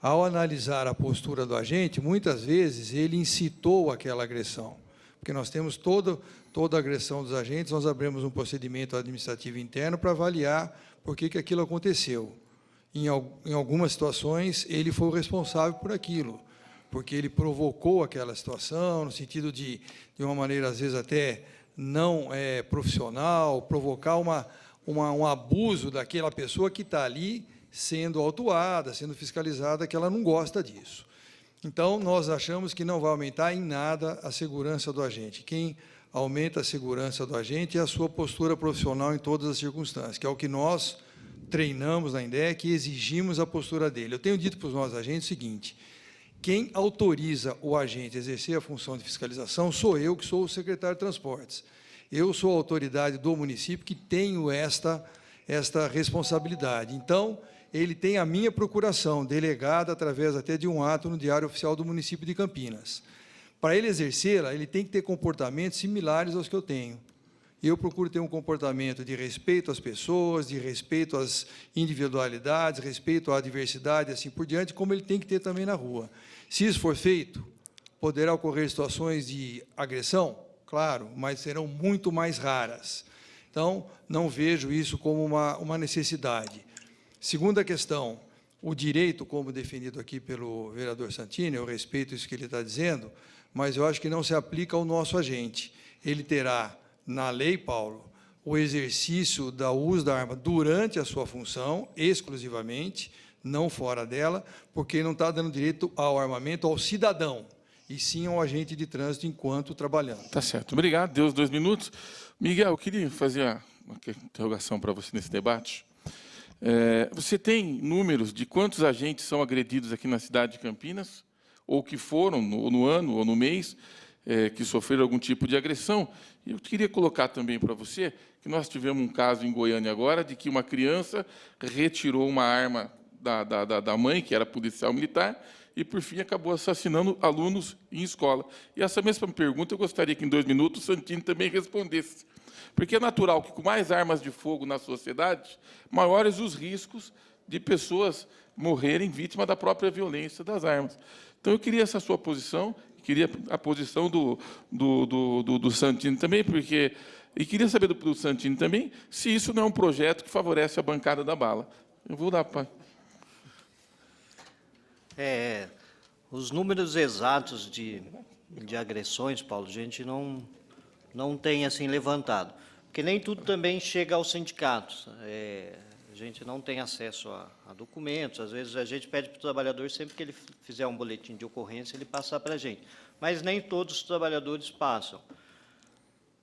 ao analisar a postura do agente, muitas vezes ele incitou aquela agressão. Porque nós temos toda a agressão dos agentes, nós abrimos um procedimento administrativo interno para avaliar por que aquilo aconteceu. Em algumas situações, ele foi o responsável por aquilo, porque ele provocou aquela situação, no sentido de uma maneira, às vezes, até não profissional, provocar um abuso daquela pessoa que está ali sendo autuada, sendo fiscalizada, que ela não gosta disso. Então, nós achamos que não vai aumentar em nada a segurança do agente. Quem aumenta a segurança do agente é a sua postura profissional em todas as circunstâncias, que é o que nós treinamos na INDEC e exigimos a postura dele. Eu tenho dito para os nossos agentes o seguinte, quem autoriza o agente a exercer a função de fiscalização sou eu, que sou o secretário de Transportes. Eu sou a autoridade do município que tenho esta responsabilidade. Então, ele tem a minha procuração, delegada através até de um ato no Diário Oficial do município de Campinas. Para ele exercê-la, ele tem que ter comportamentos similares aos que eu tenho. Eu procuro ter um comportamento de respeito às pessoas, de respeito às individualidades, respeito à diversidade, assim por diante, como ele tem que ter também na rua. Se isso for feito, poderá ocorrer situações de agressão? Claro, mas serão muito mais raras. Então, não vejo isso como uma necessidade. Segunda questão, o direito, como definido aqui pelo vereador Santini, eu respeito isso que ele está dizendo, mas eu acho que não se aplica ao nosso agente. Ele terá, na lei, Paulo, o exercício do uso da arma durante a sua função, exclusivamente, não fora dela, porque não está dando direito ao armamento ao cidadão, e sim ao agente de trânsito enquanto trabalhando. Tá certo. Obrigado. Deu os 2 minutos. Miguel, eu queria fazer uma interrogação para você nesse debate. Você tem números de quantos agentes são agredidos aqui na cidade de Campinas, ou que foram no ano ou no mês, que sofreram algum tipo de agressão? E eu queria colocar também para você que nós tivemos um caso em Goiânia agora de que uma criança retirou uma arma da mãe, que era policial militar, e, por fim, acabou assassinando alunos em escola. E essa mesma pergunta eu gostaria que, em 2 minutos, o Santini também respondesse. Porque é natural que, com mais armas de fogo na sociedade, maiores os riscos de pessoas morrerem vítimas da própria violência das armas. Então, eu queria essa sua posição, queria a posição do Santini também, e queria saber do Santini também se isso não é um projeto que favorece a bancada da bala. Eu vou dar para... Os números exatos de agressões, Paulo, a gente não tem assim levantado, porque nem tudo também chega aos sindicatos. A gente não tem acesso a documentos, às vezes a gente pede para o trabalhador, sempre que ele fizer um boletim de ocorrência, ele passar para a gente, mas nem todos os trabalhadores passam.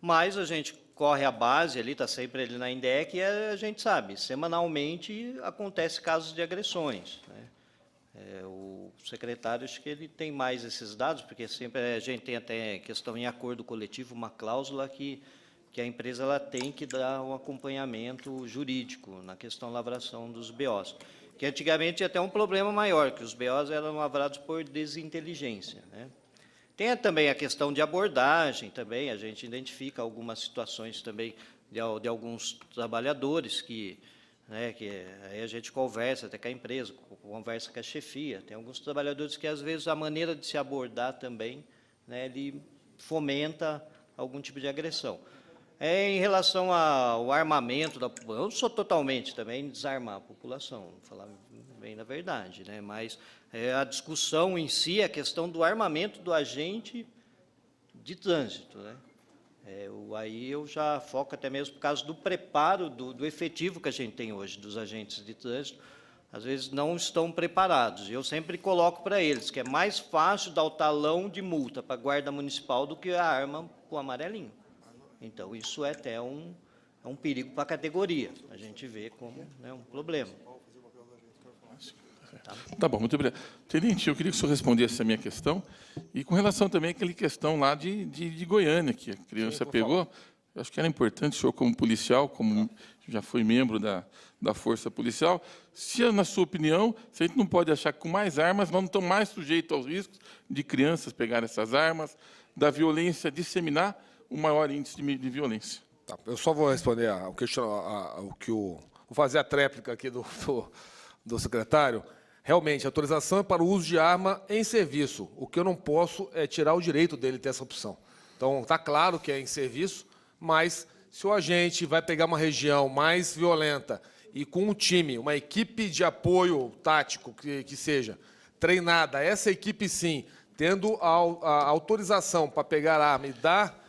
Mas a gente corre a base, ali está sempre ele na INDEC, e a gente sabe, semanalmente acontece casos de agressões, né? O secretário, acho que ele tem mais esses dados, porque sempre a gente tem até questão em acordo coletivo, uma cláusula que a empresa ela tem que dar um acompanhamento jurídico na questão da lavração dos BOs, que antigamente tinha até um problema maior, que os BOs eram lavrados por desinteligência, né? Tem também a questão de abordagem, também a gente identifica algumas situações também de alguns trabalhadores que aí a gente conversa até com a empresa, conversa com a chefia. Tem alguns trabalhadores que, às vezes, a maneira de se abordar também, né, ele fomenta algum tipo de agressão. Em relação ao armamento da população, eu não sou totalmente também desarmar a população, vou falar bem na verdade, né, mas a discussão em si é a questão do armamento do agente de trânsito, né? Aí eu já foco até mesmo por causa do preparo do efetivo que a gente tem hoje, dos agentes de trânsito, às vezes não estão preparados. Eu sempre coloco para eles que é mais fácil dar o talão de multa para a guarda municipal do que a arma para o amarelinho. Então, isso é até um perigo para a categoria. A gente vê como, né, um problema. Tá bom, muito obrigado. Tenente, eu queria que o senhor respondesse a minha questão, e com relação também àquela questão lá de Goiânia, que a criança pegou. Eu acho que era importante, o senhor, como policial, como já foi membro da Força Policial, se, na sua opinião, se a gente não pode achar que com mais armas nós não estamos mais sujeitos aos riscos de crianças pegarem essas armas, da violência disseminar um maior índice de violência. Tá, eu só vou responder vou fazer a tréplica aqui do secretário. Realmente, a autorização é para o uso de arma em serviço. O que eu não posso é tirar o direito dele ter essa opção. Então, está claro que é em serviço, mas se o agente vai pegar uma região mais violenta e com um time, uma equipe de apoio tático que seja treinada, essa equipe, sim, tendo a autorização para pegar a arma e dar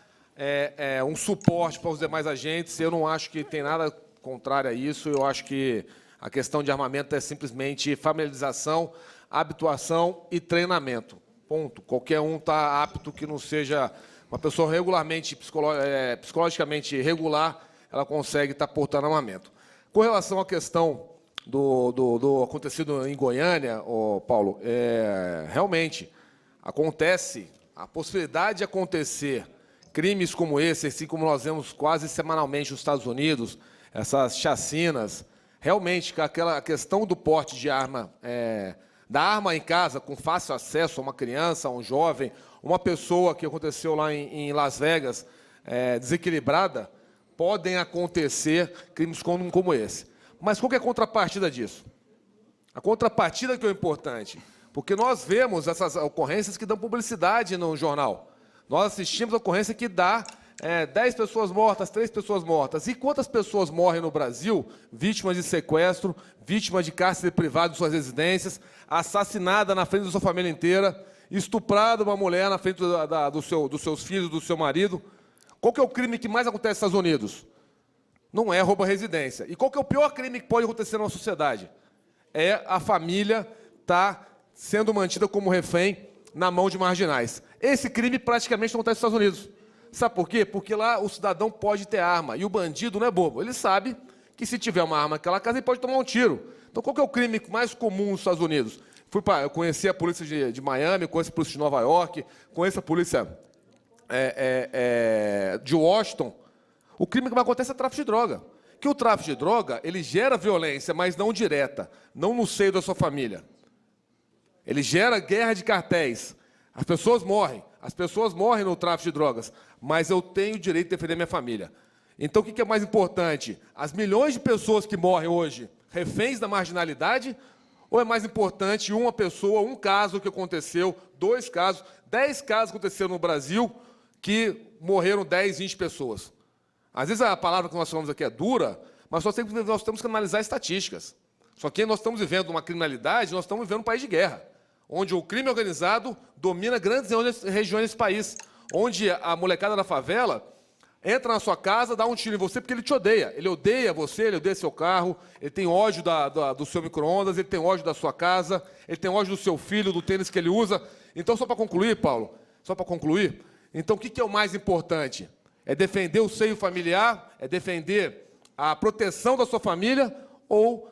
um suporte para os demais agentes, eu não acho que tem nada contrário a isso. Eu acho que a questão de armamento é simplesmente familiarização, habituação e treinamento. Ponto. Qualquer um está apto, que não seja uma pessoa regularmente, psicologicamente regular, ela consegue estar portando armamento. Com relação à questão do acontecido em Goiânia, Paulo, realmente acontece, a possibilidade de acontecer crimes como esse, assim como nós vemos quase semanalmente nos Estados Unidos, essas chacinas, realmente aquela questão do porte de arma, da arma em casa, com fácil acesso a uma criança, a um jovem, uma pessoa que aconteceu lá em Las Vegas, desequilibrada, podem acontecer crimes como esse. Mas qual que é a contrapartida disso? A contrapartida que é o importante, porque nós vemos essas ocorrências que dão publicidade no jornal. Nós assistimos a ocorrência que dá 10 pessoas mortas, 3 pessoas mortas. E quantas pessoas morrem no Brasil vítimas de sequestro, vítimas de cárcere privado de suas residências, assassinada na frente da sua família inteira, estuprada uma mulher na frente dos seus filhos, do seu marido? Qual que é o crime que mais acontece nos Estados Unidos? Não é roubo à residência. E qual que é o pior crime que pode acontecer na sociedade? É a família estar sendo mantida como refém na mão de marginais. Esse crime praticamente não acontece nos Estados Unidos. Sabe por quê? Porque lá o cidadão pode ter arma, e o bandido não é bobo. Ele sabe que se tiver uma arma naquela casa, ele pode tomar um tiro. Então, qual que é o crime mais comum nos Estados Unidos? Eu conheci a polícia de Miami, conheço a polícia de Nova York, conheço a polícia de Washington. O crime que mais acontece é tráfico de droga. Que o tráfico de droga, ele gera violência, mas não direta, não no seio da sua família. Ele gera guerra de cartéis. As pessoas morrem no tráfico de drogas, mas eu tenho o direito de defender minha família. Então, o que é mais importante? As milhões de pessoas que morrem hoje, reféns da marginalidade, ou é mais importante uma pessoa, um caso que aconteceu, 2 casos, 10 casos aconteceram no Brasil, que morreram 10, 20 pessoas? Às vezes a palavra que nós falamos aqui é dura, mas nós temos que analisar estatísticas. Só que nós estamos vivendo uma criminalidade, nós estamos vivendo um país de guerra, onde o crime organizado domina grandes regiões desse país, onde a molecada da favela entra na sua casa, dá um tiro em você porque ele te odeia. Ele odeia você, ele odeia seu carro, ele tem ódio do seu micro-ondas, ele tem ódio da sua casa, ele tem ódio do seu filho, do tênis que ele usa. Então, só para concluir, Paulo, então o que é o mais importante? É defender o seio familiar, é defender a proteção da sua família ou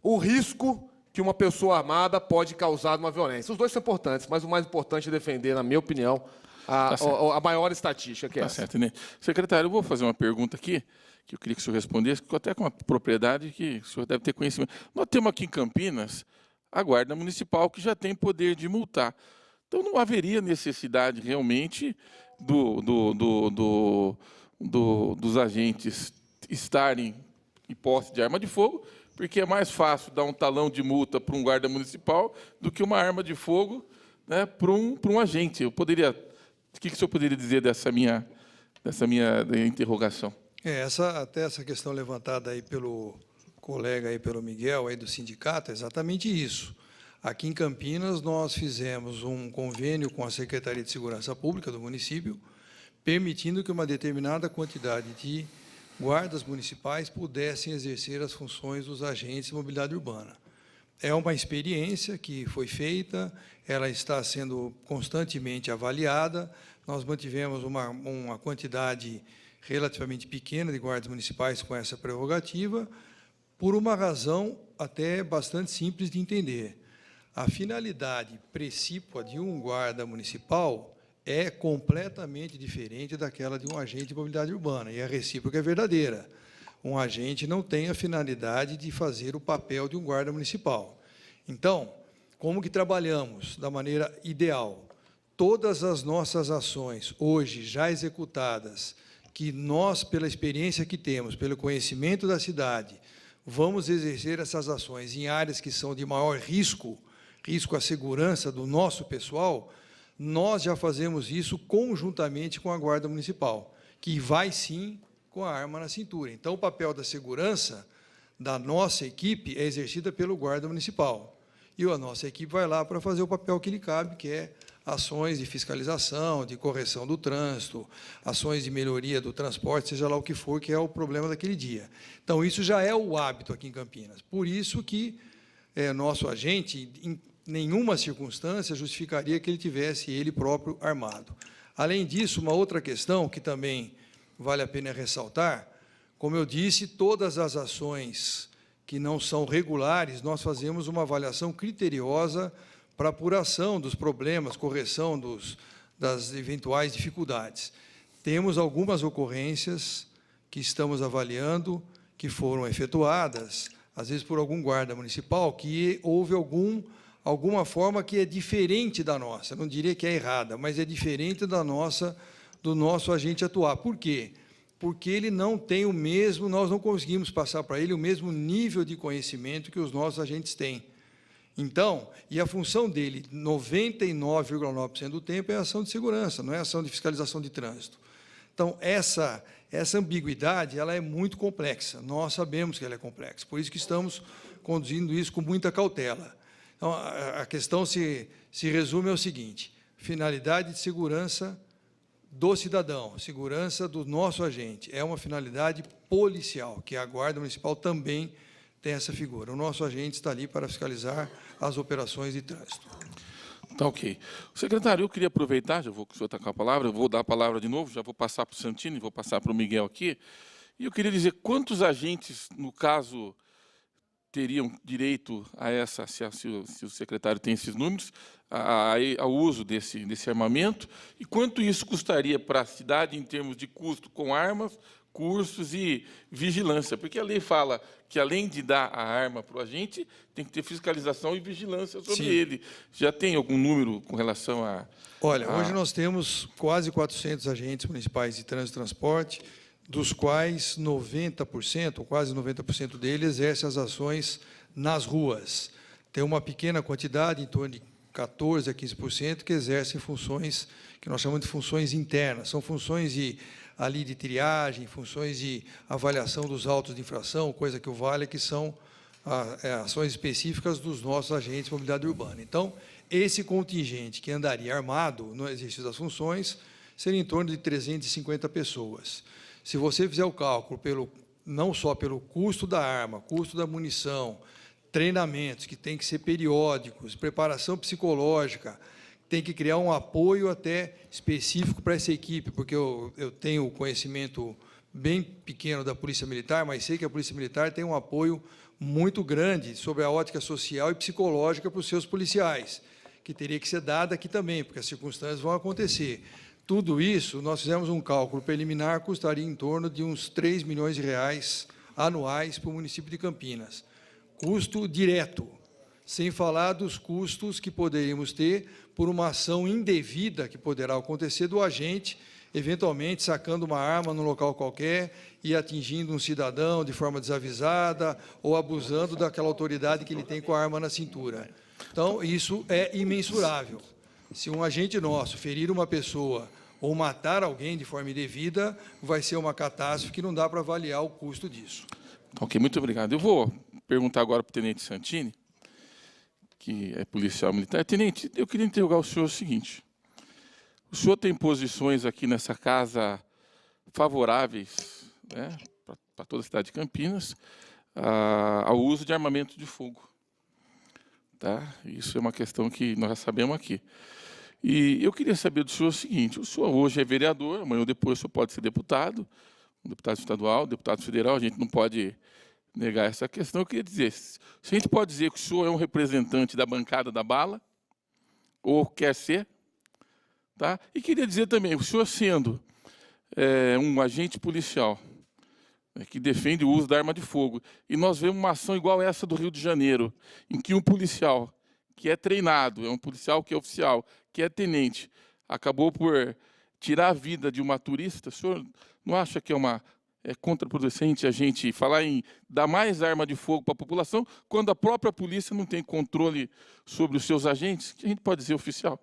o risco que uma pessoa armada pode causar numa violência. Os dois são importantes, mas o mais importante é defender, na minha opinião, a maior estatística que é essa. Certo, né? Secretário, eu vou fazer uma pergunta aqui, que eu queria que o senhor respondesse, até com uma propriedade que o senhor deve ter conhecimento. Nós temos aqui em Campinas a Guarda Municipal, que já tem poder de multar. Então, não haveria necessidade, realmente, dos agentes estarem em posse de arma de fogo, porque é mais fácil dar um talão de multa para um guarda municipal do que uma arma de fogo, né, para um agente. O que o senhor poderia dizer dessa minha interrogação? Até essa questão levantada aí pelo colega, aí pelo Miguel, aí do sindicato, é exatamente isso. Aqui em Campinas, nós fizemos um convênio com a Secretaria de Segurança Pública do município, permitindo que uma determinada quantidade de guardas municipais pudessem exercer as funções dos agentes de mobilidade urbana. É uma experiência que foi feita, ela está sendo constantemente avaliada. Nós mantivemos uma quantidade relativamente pequena de guardas municipais com essa prerrogativa, por uma razão até bastante simples de entender. A finalidade precípua de um guarda municipal é completamente diferente daquela de um agente de mobilidade urbana, e a recíproca é verdadeira. Um agente não tem a finalidade de fazer o papel de um guarda municipal. Então, como que trabalhamos da maneira ideal? Todas as nossas ações, hoje, já executadas, que nós, pela experiência que temos, pelo conhecimento da cidade, vamos exercer essas ações em áreas que são de maior risco à segurança do nosso pessoal, nós já fazemos isso conjuntamente com a Guarda Municipal, que vai, sim, com a arma na cintura. Então, o papel da segurança da nossa equipe é exercida pelo Guarda Municipal. E a nossa equipe vai lá para fazer o papel que lhe cabe, que é ações de fiscalização, de correção do trânsito, ações de melhoria do transporte, seja lá o que for, que é o problema daquele dia. Então, isso já é o hábito aqui em Campinas. Por isso que nosso agente, em nenhuma circunstância, justificaria que ele tivesse ele próprio armado. Além disso, uma outra questão que também vale a pena ressaltar, como eu disse, todas as ações que não são regulares, nós fazemos uma avaliação criteriosa para apuração dos problemas, correção das eventuais dificuldades. Temos algumas ocorrências que estamos avaliando, que foram efetuadas, às vezes por algum guarda municipal, que houve alguma forma que é diferente da nossa. Não diria que é errada, mas é diferente do nosso agente atuar. Por quê? Porque ele não tem o mesmo, nós não conseguimos passar para ele o mesmo nível de conhecimento que os nossos agentes têm. Então, e a função dele, 99,9% do tempo, é ação de segurança, não é ação de fiscalização de trânsito. Então, essa ambiguidade, ela é muito complexa, nós sabemos que ela é complexa, por isso que estamos conduzindo isso com muita cautela. Então, a questão se resume ao seguinte: finalidade de segurança do cidadão, segurança do nosso agente, é uma finalidade policial, que a Guarda Municipal também tem essa figura. O nosso agente está ali para fiscalizar as operações de trânsito. Tá ok. Secretário, eu queria aproveitar, já vou que o senhor está com a palavra, eu vou dar a palavra de novo, já vou passar para o Santini, vou passar para o Miguel aqui, e eu queria dizer quantos agentes, no caso, teriam direito a essa, se o secretário tem esses números, ao uso desse armamento, e quanto isso custaria para a cidade em termos de custo com armas, cursos e vigilância, porque a lei fala que, além de dar a arma para o agente, tem que ter fiscalização e vigilância sobre ele. Já tem algum número com relação a... Olha, hoje nós temos quase 400 agentes municipais de trânsito e transporte, dos quais 90%, ou quase 90% deles, exercem as ações nas ruas. Tem uma pequena quantidade, em torno de 14% a 15%, que exercem funções que nós chamamos de funções internas. São funções de triagem, funções de avaliação dos autos de infração, coisa que o vale, que são ações específicas dos nossos agentes de mobilidade urbana. Então, esse contingente que andaria armado no exercício das funções seria em torno de 350 pessoas. Se você fizer o cálculo, não só pelo custo da arma, custo da munição, treinamentos que têm que ser periódicos, preparação psicológica, tem que criar um apoio até específico para essa equipe, porque eu tenho conhecimento bem pequeno da Polícia Militar, mas sei que a Polícia Militar tem um apoio muito grande sobre a ótica social e psicológica para os seus policiais, que teria que ser dada aqui também, porque as circunstâncias vão acontecer. Tudo isso, nós fizemos um cálculo preliminar, custaria em torno de uns R$3 milhões anuais para o município de Campinas. Custo direto, sem falar dos custos que poderíamos ter por uma ação indevida que poderá acontecer do agente, eventualmente sacando uma arma num local qualquer e atingindo um cidadão de forma desavisada ou abusando daquela autoridade que ele tem com a arma na cintura. Então, isso é imensurável. Se um agente nosso ferir uma pessoa ou matar alguém de forma indevida, vai ser uma catástrofe que não dá para avaliar o custo disso. Ok, muito obrigado. Eu vou perguntar agora para o Tenente Santini, que é policial militar. Tenente, eu queria interrogar o senhor o seguinte: o senhor tem posições aqui nessa casa favoráveis, né, para toda a cidade de Campinas, ao uso de armamento de fogo. Tá? Isso é uma questão que nós já sabemos aqui. E eu queria saber do senhor o seguinte: o senhor hoje é vereador, amanhã ou depois o senhor pode ser deputado, um deputado estadual, deputado federal, a gente não pode negar essa questão. Eu queria dizer, se a gente pode dizer que o senhor é um representante da bancada da bala, ou quer ser, tá? E queria dizer também, o senhor sendo um agente policial, que defende o uso da arma de fogo, e nós vemos uma ação igual essa do Rio de Janeiro, em que um policial que é treinado, é um policial que é oficial, que é tenente, acabou por tirar a vida de uma turista. O senhor não acha que é contraproducente a gente falar em dar mais arma de fogo para a população, quando a própria polícia não tem controle sobre os seus agentes? Que a gente pode dizer oficial?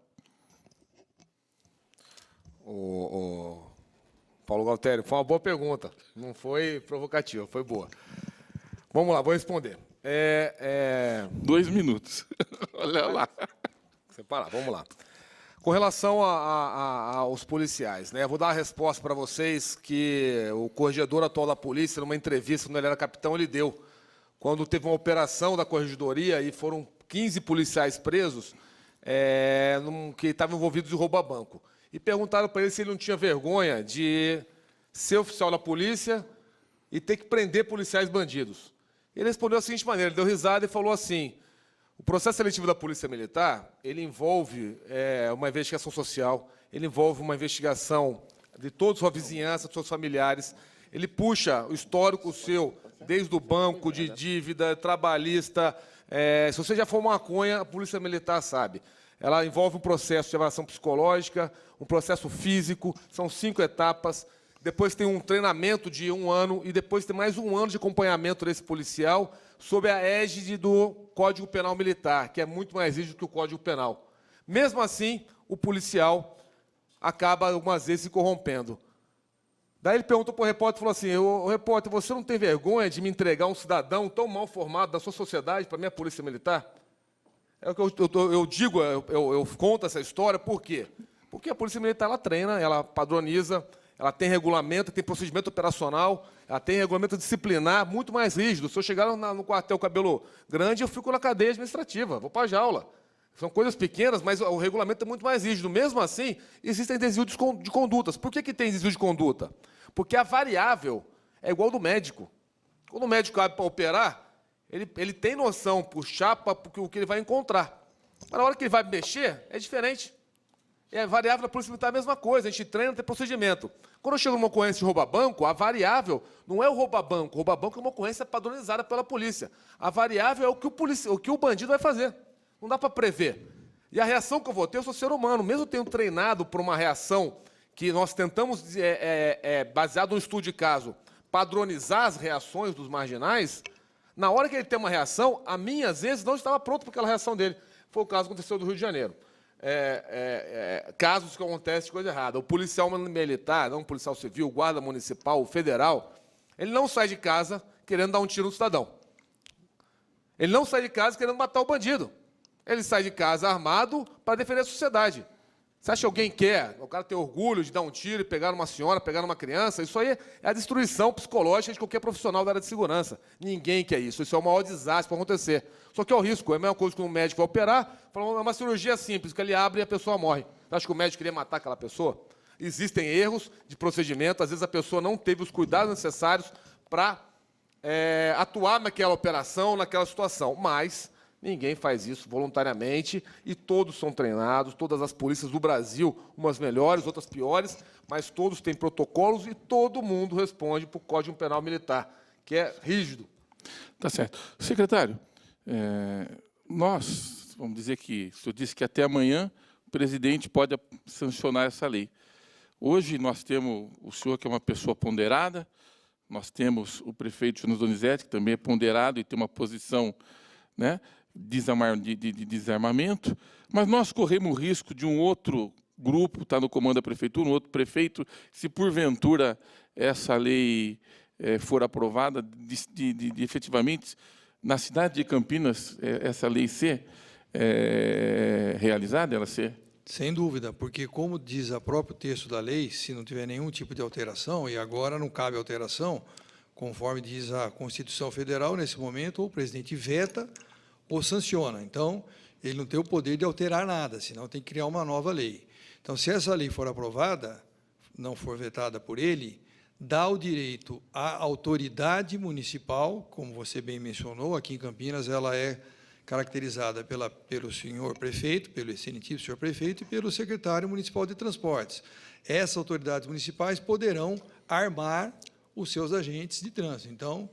Paulo Galtério, foi uma boa pergunta, não foi provocativa, foi boa. Vamos lá, vou responder. 2 minutos. Olha lá. Separar, vamos lá. Com relação aos policiais, né, eu vou dar a resposta para vocês que o corregedor atual da polícia, numa entrevista, quando ele era capitão, ele deu. Quando teve uma operação da corregedoria e foram 15 policiais presos que estavam envolvidos em roubo a banco. E perguntaram para ele se ele não tinha vergonha de ser oficial da polícia e ter que prender policiais bandidos. Ele respondeu da seguinte maneira, ele deu risada e falou assim, o processo seletivo da Polícia Militar, ele envolve uma investigação social, ele envolve uma investigação de toda a sua vizinhança, de seus familiares, ele puxa o histórico seu, desde o banco, de dívida, trabalhista, se você já for maconha, a Polícia Militar sabe. Ela envolve um processo de avaliação psicológica, um processo físico, são 5 etapas, depois tem um treinamento de 1 ano e depois tem mais 1 ano de acompanhamento desse policial sob a égide do Código Penal Militar, que é muito mais rígido que o Código Penal. Mesmo assim, o policial acaba, algumas vezes, se corrompendo. Daí ele perguntou para o repórter, falou assim, repórter, você não tem vergonha de me entregar um cidadão tão mal formado da sua sociedade para a minha Polícia Militar? É o que eu digo, eu conto essa história, por quê? Porque a Polícia Militar ela treina, ela padroniza, ela tem regulamento, tem procedimento operacional, ela tem regulamento disciplinar muito mais rígido. Se eu chegar no quartel cabelo grande, eu fico na cadeia administrativa, vou para a jaula. São coisas pequenas, mas o regulamento é muito mais rígido. Mesmo assim, existem desvios de condutas. Por que tem desvio de conduta? Porque a variável é igual do médico. Quando o médico abre para operar, ele tem noção, puxar para o que ele vai encontrar. Mas na hora que ele vai mexer, é diferente. E a variável da Polícia Militar é a mesma coisa, a gente treina, tem procedimento. Quando eu chego numa ocorrência de rouba-banco, a variável não é o rouba-banco. O rouba-banco é uma ocorrência padronizada pela polícia. A variável é o que o bandido vai fazer. Não dá para prever. E a reação que eu vou ter, eu sou ser humano. Mesmo tendo treinado por uma reação que nós tentamos, baseado no estudo de caso, padronizar as reações dos marginais, na hora que ele tem uma reação, a minha, às vezes, não estava pronto para aquela reação dele. Foi o caso que aconteceu do Rio de Janeiro. Casos que acontecem de coisa errada. O policial militar, não o policial civil, o guarda municipal, o federal, ele não sai de casa querendo dar um tiro no cidadão. Ele não sai de casa querendo matar o bandido. Ele sai de casa armado para defender a sociedade. Você acha que alguém quer? O cara tem orgulho de dar um tiro e pegar uma senhora, pegar uma criança? Isso aí é a destruição psicológica de qualquer profissional da área de segurança. Ninguém quer isso. Isso é o maior desastre para acontecer. Só que é o risco. É a mesma coisa que um médico vai operar, falando, é uma cirurgia simples, que ele abre e a pessoa morre. Você acha que o médico queria matar aquela pessoa? Existem erros de procedimento. Às vezes a pessoa não teve os cuidados necessários para atuar naquela operação, naquela situação. Mas ninguém faz isso voluntariamente e todos são treinados, todas as polícias do Brasil, umas melhores, outras piores, mas todos têm protocolos e todo mundo responde para o Código Penal Militar, que é rígido. Tá certo. Secretário, nós, vamos dizer que, o senhor disse que até amanhã o presidente pode sancionar essa lei. Hoje nós temos o senhor, que é uma pessoa ponderada, nós temos o prefeito Jonas Donizete, que também é ponderado e tem uma posição, né, de desarmamento, mas nós corremos o risco de um outro grupo estar no comando da prefeitura, um outro prefeito, se porventura essa lei for aprovada, de efetivamente, na cidade de Campinas, essa lei ser realizada, ela ser... Sem dúvida, porque, como diz o próprio texto da lei, se não tiver nenhum tipo de alteração, e agora não cabe alteração, conforme diz a Constituição Federal, nesse momento, o presidente veta ou sanciona. Então, ele não tem o poder de alterar nada, senão tem que criar uma nova lei. Então, se essa lei for aprovada, não for vetada por ele, dá o direito à autoridade municipal, como você bem mencionou, aqui em Campinas ela é caracterizada pelo senhor prefeito, pelo excelentíssimo senhor prefeito e pelo secretário municipal de transportes. Essas autoridades municipais poderão armar os seus agentes de trânsito. Então,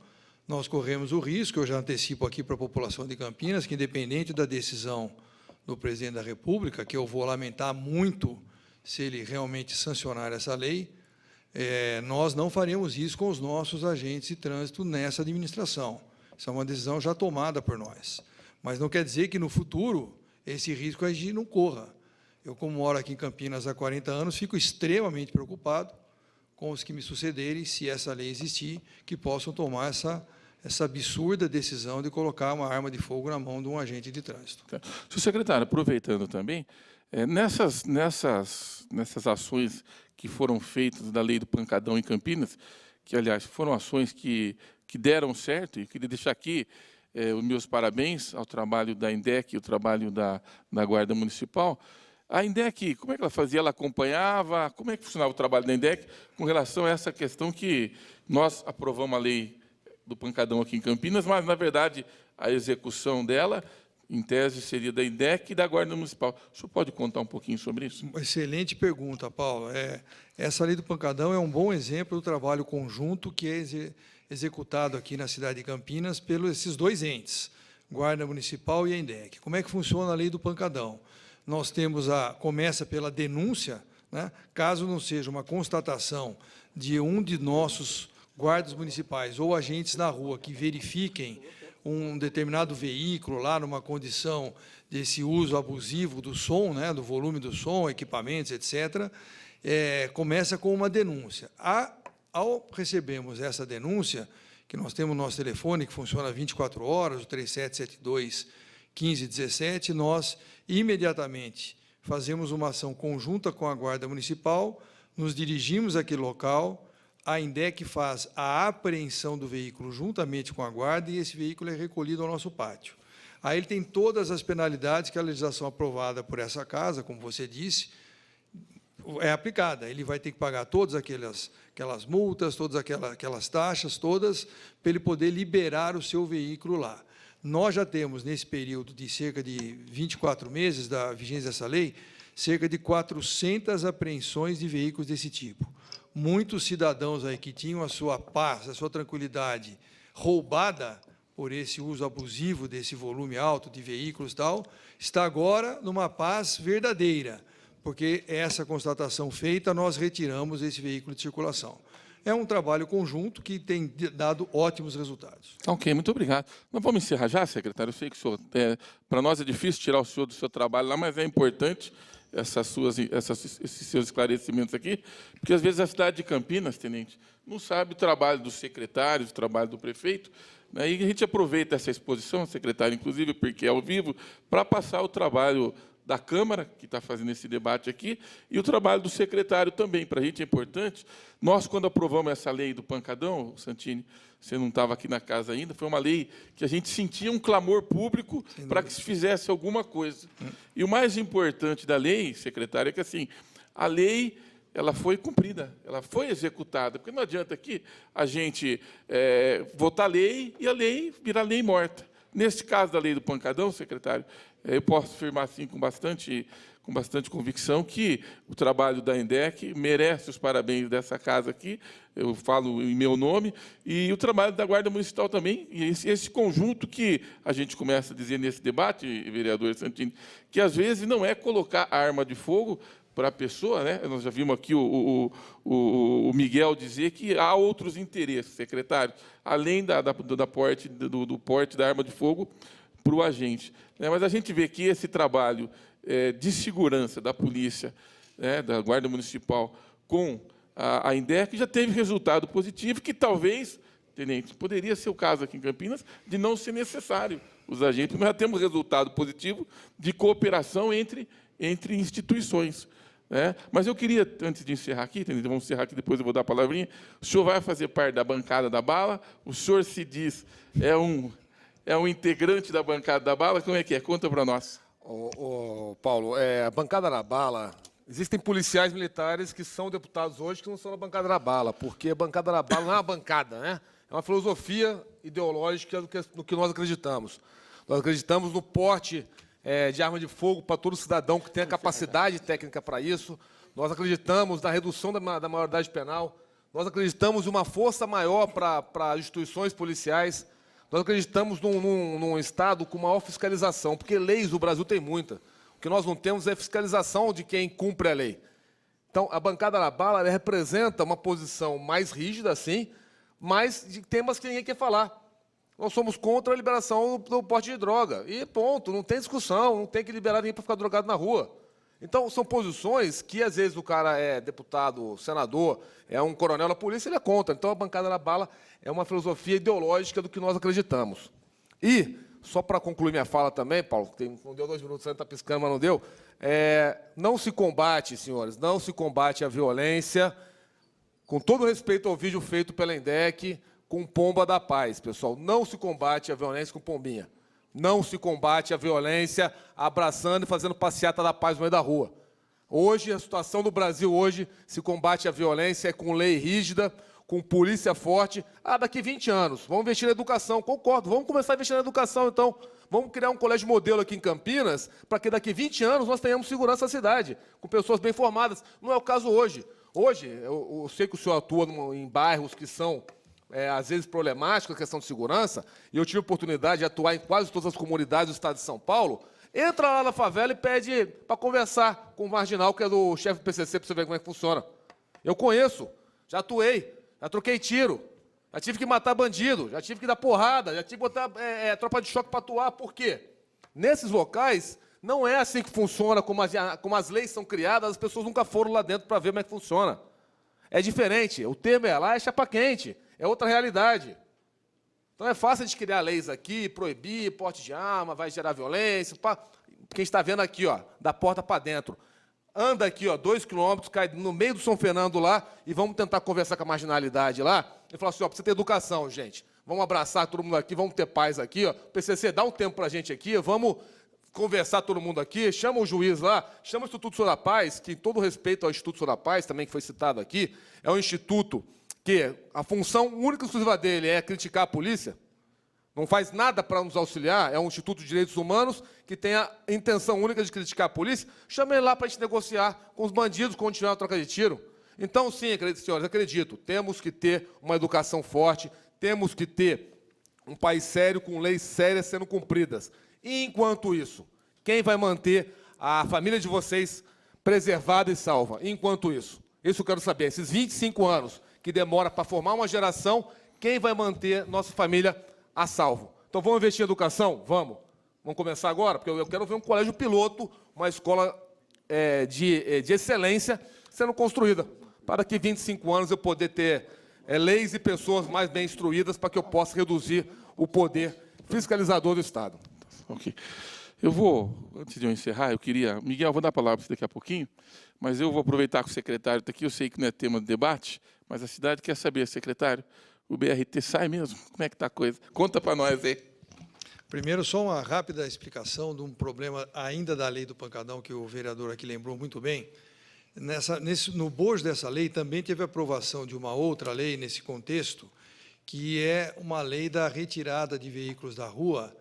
nós corremos o risco, eu já antecipo aqui para a população de Campinas, que independente da decisão do presidente da República, que eu vou lamentar muito se ele realmente sancionar essa lei, nós não faremos isso com os nossos agentes de trânsito nessa administração. Isso é uma decisão já tomada por nós. Mas não quer dizer que, no futuro, esse risco a gente não corra. Eu, como moro aqui em Campinas há 40 anos, fico extremamente preocupado com os que me sucederem, se essa lei existir, que possam tomar essa absurda decisão de colocar uma arma de fogo na mão de um agente de trânsito. Senhor secretário, aproveitando também, nessas ações que foram feitas da lei do pancadão em Campinas, que, aliás, foram ações que deram certo, e queria deixar aqui os meus parabéns ao trabalho da INDEC e o trabalho da Guarda Municipal. A INDEC, como é que ela fazia? Ela acompanhava? Como é que funcionava o trabalho da INDEC com relação a essa questão que nós aprovamos a lei do Pancadão aqui em Campinas, mas, na verdade, a execução dela, em tese, seria da INDEC e da Guarda Municipal. O senhor pode contar um pouquinho sobre isso? Excelente pergunta, Paulo. Essa lei do Pancadão é um bom exemplo do trabalho conjunto que é executado aqui na cidade de Campinas pelos esses dois entes, Guarda Municipal e a INDEC. Como é que funciona a lei do Pancadão? Nós temos começa pela denúncia, né? Caso não seja uma constatação de um de nossos guardas municipais ou agentes na rua que verifiquem um determinado veículo lá numa condição desse uso abusivo do som, né, do volume do som, equipamentos, etc., começa com uma denúncia. Ao recebermos essa denúncia, que nós temos o nosso telefone, que funciona 24 horas, o 3772-1517, nós imediatamente fazemos uma ação conjunta com a Guarda Municipal, nos dirigimos àquele local, a INDEC faz a apreensão do veículo juntamente com a Guarda e esse veículo é recolhido ao nosso pátio. Aí ele tem todas as penalidades que a legislação aprovada por essa casa, como você disse, é aplicada. Ele vai ter que pagar todas aquelas multas, todas aquelas taxas, todas, para ele poder liberar o seu veículo lá. Nós já temos, nesse período de cerca de 24 meses da vigência dessa lei, cerca de 400 apreensões de veículos desse tipo. Muitos cidadãos aí que tinham a sua paz, a sua tranquilidade roubada por esse uso abusivo desse volume alto de veículos e tal, está agora numa paz verdadeira, porque essa constatação feita, nós retiramos esse veículo de circulação. É um trabalho conjunto que tem dado ótimos resultados. Ok, muito obrigado. Nós vamos encerrar já, secretário? Eu sei que o senhor, para nós é difícil tirar o senhor do seu trabalho lá, mas é importante esses seus esclarecimentos aqui, porque, às vezes, a cidade de Campinas, tenente, não sabe o trabalho dos secretários, o trabalho do prefeito, né? E a gente aproveita essa exposição, secretário, inclusive, porque é ao vivo, para passar o trabalho da Câmara, que está fazendo esse debate aqui, e o trabalho do secretário também. Para a gente é importante. Nós, quando aprovamos essa lei do Pancadão, Santini, você não estava aqui na casa ainda, foi uma lei que a gente sentia um clamor público para que se fizesse alguma coisa. E o mais importante da lei, secretário, é que assim, a lei ela foi cumprida, ela foi executada, porque não adianta aqui a gente votar lei e a lei virar lei morta. Nesse caso da lei do Pancadão, secretário, eu posso afirmar assim com bastante convicção que o trabalho da INDEC merece os parabéns dessa casa aqui, eu falo em meu nome, e o trabalho da Guarda Municipal também, e esse conjunto que a gente começa a dizer nesse debate, vereador Santini, que às vezes não é colocar a arma de fogo para a pessoa, né? Nós já vimos aqui o Miguel dizer que há outros interesses, secretário, além do porte da arma de fogo para o agente. Mas a gente vê que esse trabalho de segurança da polícia, da Guarda Municipal, com a INDEC, já teve resultado positivo, que talvez, tenente, poderia ser o caso aqui em Campinas, de não ser necessário os agentes, mas já temos resultado positivo de cooperação entre instituições. Mas eu queria, antes de encerrar aqui, tenente, vamos encerrar aqui, depois eu vou dar a palavrinha, o senhor vai fazer parte da bancada da bala, o senhor se diz, é um integrante da bancada da bala, como é que é? Conta para nós. Paulo, a bancada da bala, existem policiais militares que são deputados hoje que não são da bancada da bala, porque a bancada da bala não é uma bancada, né? É uma filosofia ideológica do que nós acreditamos. Nós acreditamos no porte de arma de fogo para todo cidadão que tenha capacidade técnica para isso. Nós acreditamos na redução da maioridade penal. Nós acreditamos em uma força maior para instituições policiais. Nós acreditamos num Estado com maior fiscalização, porque leis o Brasil tem muita. O que nós não temos é fiscalização de quem cumpre a lei. Então, a bancada da bala ela representa uma posição mais rígida, sim, mas de temas que ninguém quer falar. Nós somos contra a liberação do porte de droga. E ponto, não tem discussão, não tem que liberar ninguém para ficar drogado na rua. Então, são posições que, às vezes, o cara é deputado, senador, é um coronel da polícia, ele é contra. Então, a bancada da bala é uma filosofia ideológica do que nós acreditamos. E, só para concluir minha fala também, Paulo, não deu 2 minutos, você está piscando, mas não deu, não se combate, senhores, não se combate a violência, com todo respeito ao vídeo feito pela INDEC, com pomba da paz, pessoal. Não se combate a violência com pombinha. Não se combate a violência abraçando e fazendo passeata da paz no meio da rua. Hoje, a situação do Brasil hoje, se combate a violência com lei rígida, com polícia forte. Ah, daqui 20 anos, vamos investir na educação. Concordo, vamos começar a investir na educação, então. Vamos criar um colégio modelo aqui em Campinas, para que daqui 20 anos nós tenhamos segurança na cidade, com pessoas bem formadas. Não é o caso hoje. Hoje, eu sei que o senhor atua em bairros que são, às vezes, problemáticos, a questão de segurança, e eu tive a oportunidade de atuar em quase todas as comunidades do estado de São Paulo. Entra lá na favela e pede para conversar com o marginal, que é do chefe do PCC, para você ver como é que funciona. Eu conheço, já atuei, já troquei tiro, já tive que matar bandido, já tive que dar porrada, já tive que botar tropa de choque para atuar. Por quê? Nesses locais, não é assim que funciona, como as leis são criadas, as pessoas nunca foram lá dentro para ver como é que funciona. É diferente, o termo lá é chapa quente, é outra realidade. Então é fácil de criar leis aqui, proibir porte de arma, vai gerar violência. Quem está vendo aqui, ó, da porta para dentro. Anda aqui, ó, 2 quilômetros, cai no meio do São Fernando lá, e vamos tentar conversar com a marginalidade lá, e falar assim, ó, precisa ter educação, gente. Vamos abraçar todo mundo aqui, vamos ter paz aqui, ó. PCC, dá um tempo para a gente aqui, vamos conversar todo mundo aqui, chama o juiz lá, chama o Instituto Sou da Paz, que, todo respeito ao Instituto Sou da Paz, também que foi citado aqui, é um instituto que a função única e exclusiva dele é criticar a polícia, não faz nada para nos auxiliar, é um Instituto de Direitos Humanos que tem a intenção única de criticar a polícia, chama ele lá para a gente negociar com os bandidos quando tiver uma troca de tiro. Então, sim, senhores, acredito, temos que ter uma educação forte, temos que ter um país sério, com leis sérias sendo cumpridas. E, enquanto isso, quem vai manter a família de vocês preservada e salva? Enquanto isso eu quero saber, esses 25 anos que demora para formar uma geração, quem vai manter nossa família a salvo? Então, vamos investir em educação? Vamos. Vamos começar agora? Porque eu quero ver um colégio piloto, uma escola de excelência sendo construída, para daqui 25 anos eu poder ter leis e pessoas mais bem instruídas para que eu possa reduzir o poder fiscalizador do Estado. Ok. Eu vou, antes de eu encerrar, eu queria... Miguel, eu vou dar a palavra para você daqui a pouquinho, mas eu vou aproveitar que o secretário está aqui, eu sei que não é tema de debate, mas a cidade quer saber, secretário, o BRT sai mesmo? Como é que está a coisa? Conta para nós aí. Primeiro, só uma rápida explicação de um problema ainda da lei do pancadão, que o vereador aqui lembrou muito bem. No bojo dessa lei também teve aprovação de uma outra lei nesse contexto, que é uma lei da retirada de veículos da rua,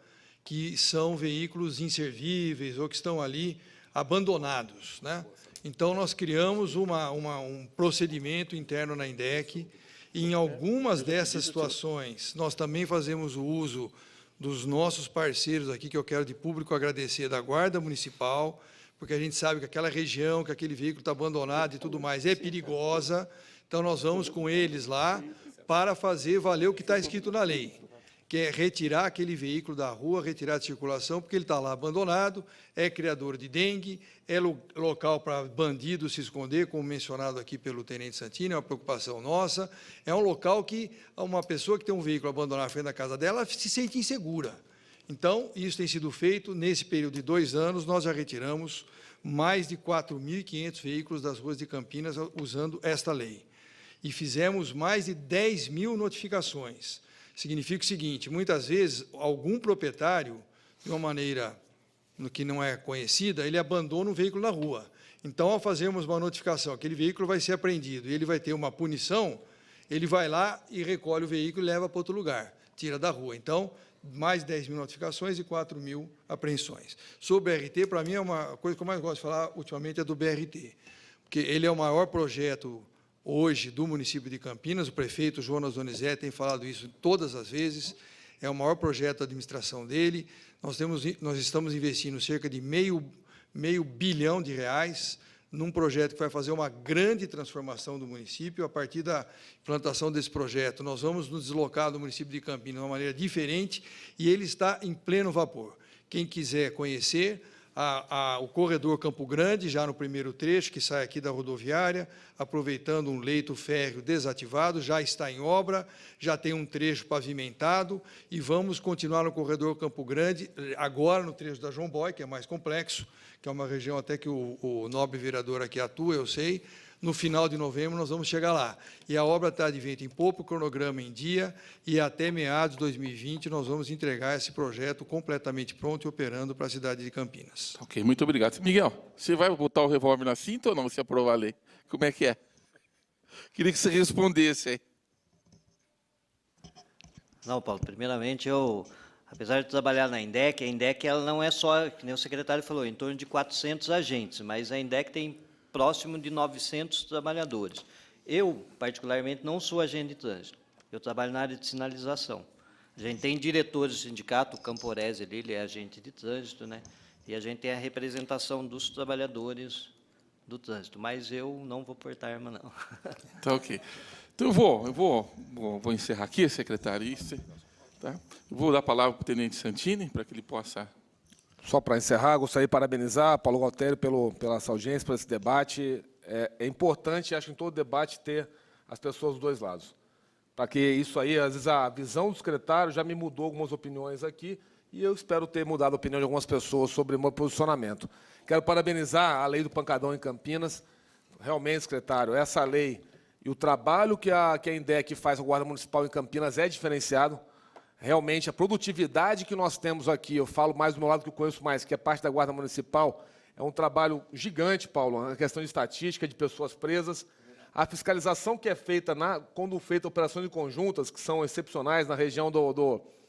que são veículos inservíveis ou que estão ali abandonados, né? Então, nós criamos um procedimento interno na INDEC, e em algumas dessas situações, nós também fazemos o uso dos nossos parceiros aqui, que eu quero de público agradecer, da Guarda Municipal, porque a gente sabe que aquela região, que aquele veículo está abandonado e tudo mais, é perigosa. Então, nós vamos com eles lá para fazer valer o que está escrito na lei, que é retirar aquele veículo da rua, retirar de circulação, porque ele está lá abandonado, é criador de dengue, é local para bandidos se esconder, como mencionado aqui pelo Tenente Santini, é uma preocupação nossa. É um local que uma pessoa que tem um veículo abandonado na frente da casa dela se sente insegura. Então, isso tem sido feito. Nesse período de 2 anos, nós já retiramos mais de 4.500 veículos das ruas de Campinas usando esta lei. E fizemos mais de 10.000 notificações. Significa o seguinte, muitas vezes, algum proprietário, de uma maneira que não é conhecida, ele abandona um veículo na rua. Então, ao fazermos uma notificação, aquele veículo vai ser apreendido e ele vai ter uma punição, ele vai lá e recolhe o veículo e leva para outro lugar, tira da rua. Então, mais de 10.000 notificações e 4.000 apreensões. Sobre o BRT, para mim, é uma coisa que eu mais gosto de falar ultimamente é do BRT, porque ele é o maior projeto hoje do município de Campinas. O prefeito Jonas Donizete tem falado isso todas as vezes, é o maior projeto da administração dele. Nós estamos investindo cerca de meio bilhão de reais num projeto que vai fazer uma grande transformação do município. A partir da implantação desse projeto, nós vamos nos deslocar do município de Campinas de uma maneira diferente, e ele está em pleno vapor. Quem quiser conhecer, o corredor Campo Grande, já no primeiro trecho, que sai aqui da rodoviária, aproveitando um leito férreo desativado, já está em obra, já tem um trecho pavimentado, e vamos continuar no corredor Campo Grande, agora no trecho da João Boy, que é mais complexo, que é uma região até que o nobre vereador aqui atua, eu sei. No final de novembro, nós vamos chegar lá. E a obra está de vento em popa, o cronograma em dia, e até meados de 2020 nós vamos entregar esse projeto completamente pronto e operando para a cidade de Campinas. Ok, muito obrigado. Miguel, você vai botar o revólver na cinta ou não, se aprovar a lei? Como é que é? Queria que você respondesse aí. Não, Paulo, primeiramente, apesar de trabalhar na INDEC, a INDEC ela não é só, que nem o secretário falou, em torno de 400 agentes, mas a INDEC tem próximo de 900 trabalhadores. Eu, particularmente, não sou agente de trânsito, eu trabalho na área de sinalização. A gente tem diretores do sindicato, o Camporese ali, ele é agente de trânsito, né? E a gente tem a representação dos trabalhadores do trânsito, mas eu não vou portar arma, não. Tá ok. Então, eu vou encerrar aqui, secretário. Tá? Eu vou dar a palavra para o tenente Santini, para que ele possa... Só para encerrar, gostaria de parabenizar Paulo Galtério pela essa audiência, por esse debate. É importante, acho que em todo debate, ter as pessoas dos dois lados. Para que isso aí, às vezes, a visão do secretário já me mudou algumas opiniões aqui, e eu espero ter mudado a opinião de algumas pessoas sobre o meu posicionamento. Quero parabenizar a lei do pancadão em Campinas. Realmente, secretário, essa lei e o trabalho que a INDEC faz com a Guarda Municipal em Campinas é diferenciado. Realmente, a produtividade que nós temos aqui, eu falo mais do meu lado que eu conheço mais, que é parte da Guarda Municipal, é um trabalho gigante, Paulo, na questão de estatística, de pessoas presas. A fiscalização que é feita quando feita operações conjuntas, que são excepcionais na região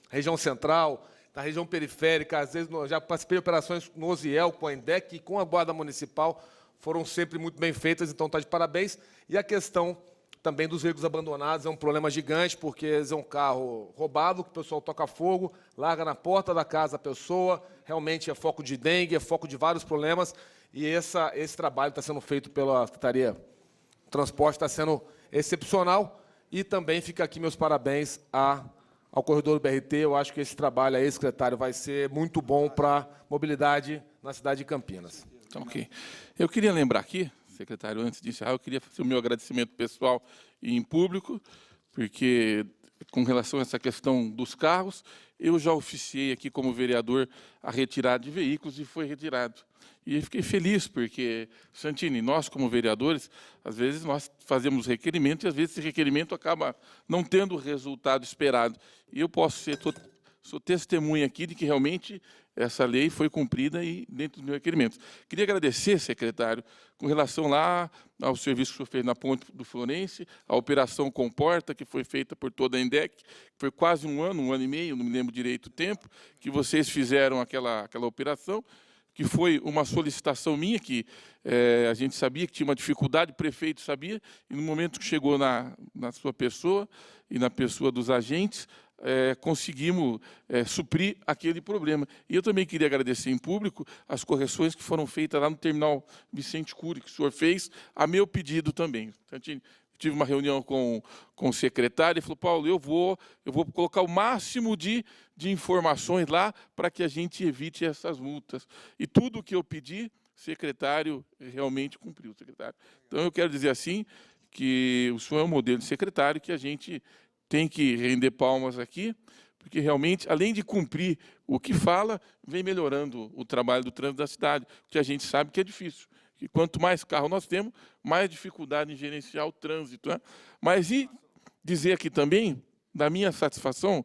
região central, na região periférica, às vezes já participei de operações no Osiel, com a INDEC e com a Guarda Municipal, foram sempre muito bem feitas, então está de parabéns. E a questão também dos veículos abandonados é um problema gigante, porque é um carro roubado, que o pessoal toca fogo, larga na porta da casa a pessoa, realmente é foco de dengue, é foco de vários problemas, e esse trabalho está sendo feito pela Secretaria de Transporte, está sendo excepcional, e também fica aqui meus parabéns ao Corredor do BRT. Eu acho que esse trabalho aí, secretário, vai ser muito bom para a mobilidade na cidade de Campinas. Então, ok. Eu queria lembrar aqui, secretário, antes de encerrar, eu queria fazer o meu agradecimento pessoal e em público, porque, com relação a essa questão dos carros, eu já oficiei aqui como vereador a retirada de veículos e foi retirado. E fiquei feliz, porque, Santini, nós, como vereadores, às vezes nós fazemos requerimento e, às vezes, esse requerimento acaba não tendo o resultado esperado. E eu sou testemunha aqui de que, realmente, essa lei foi cumprida e dentro dos meus requerimentos. Queria agradecer, secretário, com relação lá ao serviço que o senhor fez na Ponte do Florense, a Operação Comporta, que foi feita por toda a INDEC, foi quase um ano e meio, não me lembro direito o tempo, que vocês fizeram aquela operação, que foi uma solicitação minha, que a gente sabia que tinha uma dificuldade, o prefeito sabia, e no momento que chegou na sua pessoa e na pessoa dos agentes, conseguimos suprir aquele problema. E eu também queria agradecer em público as correções que foram feitas lá no terminal Vicente Cury, que o senhor fez, a meu pedido também. Tive uma reunião com o secretário e falou: Paulo, eu vou colocar o máximo de informações lá para que a gente evite essas multas. E tudo o que eu pedi, o secretário realmente cumpriu, secretário. Então, eu quero dizer assim, que o senhor é um modelo de secretário que a gente tem que render palmas aqui, porque realmente, além de cumprir o que fala, vem melhorando o trabalho do trânsito da cidade, que a gente sabe que é difícil. E quanto mais carro nós temos, mais dificuldade em gerenciar o trânsito, né? Mas e dizer aqui também, da minha satisfação,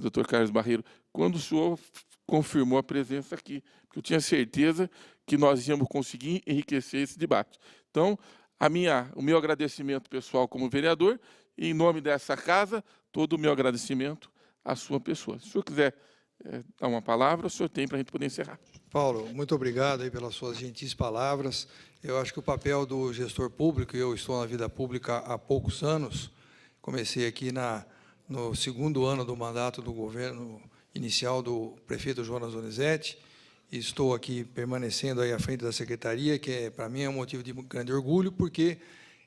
doutor Carlos Barreiro, quando o senhor confirmou a presença aqui, porque eu tinha certeza que nós íamos conseguir enriquecer esse debate. Então, o meu agradecimento pessoal como vereador, e em nome dessa casa, todo o meu agradecimento à sua pessoa. Se o senhor quiser dar uma palavra, o senhor tem para a gente poder encerrar. Paulo, muito obrigado aí pelas suas gentis palavras. Eu acho que o papel do gestor público, eu estou na vida pública há poucos anos, comecei aqui no segundo ano do mandato do governo inicial do prefeito Jonas Donizete, e estou aqui permanecendo aí à frente da secretaria, que para mim é um motivo de grande orgulho, porque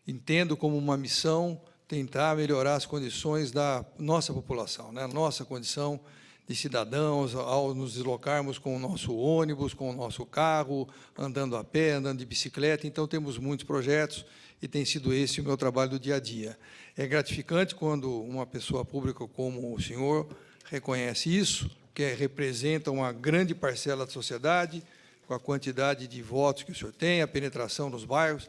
entendo como uma missão tentar melhorar as condições da nossa população, né? A nossa condição de cidadãos, ao nos deslocarmos com o nosso ônibus, com o nosso carro, andando a pé, andando de bicicleta. Então, temos muitos projetos e tem sido esse o meu trabalho do dia a dia. É gratificante quando uma pessoa pública como o senhor reconhece isso, que representa uma grande parcela da sociedade, com a quantidade de votos que o senhor tem, a penetração nos bairros,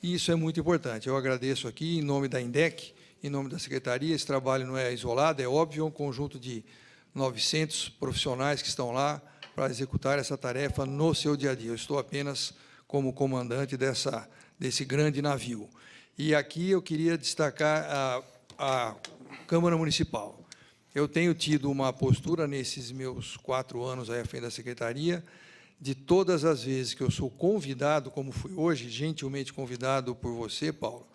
e isso é muito importante. Eu agradeço aqui, em nome da INDEC, em nome da Secretaria. Esse trabalho não é isolado, é óbvio, é um conjunto de 900 profissionais que estão lá para executar essa tarefa no seu dia a dia. Eu estou apenas como comandante desse grande navio. E aqui eu queria destacar a Câmara Municipal. eu tenho tido uma postura nesses meus 4 anos aí à frente da Secretaria, de todas as vezes que eu sou convidado, como fui hoje, gentilmente convidado por você, Paulo,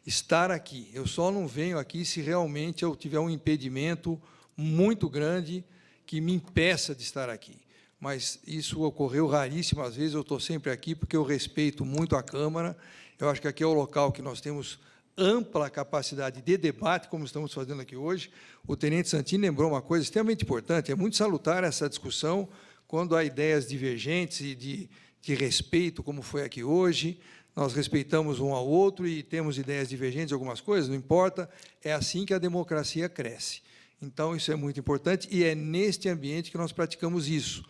estar aqui. Eu só não venho aqui se realmente eu tiver um impedimento muito grande que me impeça de estar aqui. Mas isso ocorreu raríssimas vezes, eu estou sempre aqui porque eu respeito muito a Câmara, eu acho que aqui é o local que nós temos ampla capacidade de debate, como estamos fazendo aqui hoje. O Tenente Santini lembrou uma coisa extremamente importante, é muito salutar essa discussão quando há ideias divergentes e de respeito, como foi aqui hoje. Nós respeitamos um ao outro e temos ideias divergentes de algumas coisas, não importa, é assim que a democracia cresce. Então, isso é muito importante e é neste ambiente que nós praticamos isso,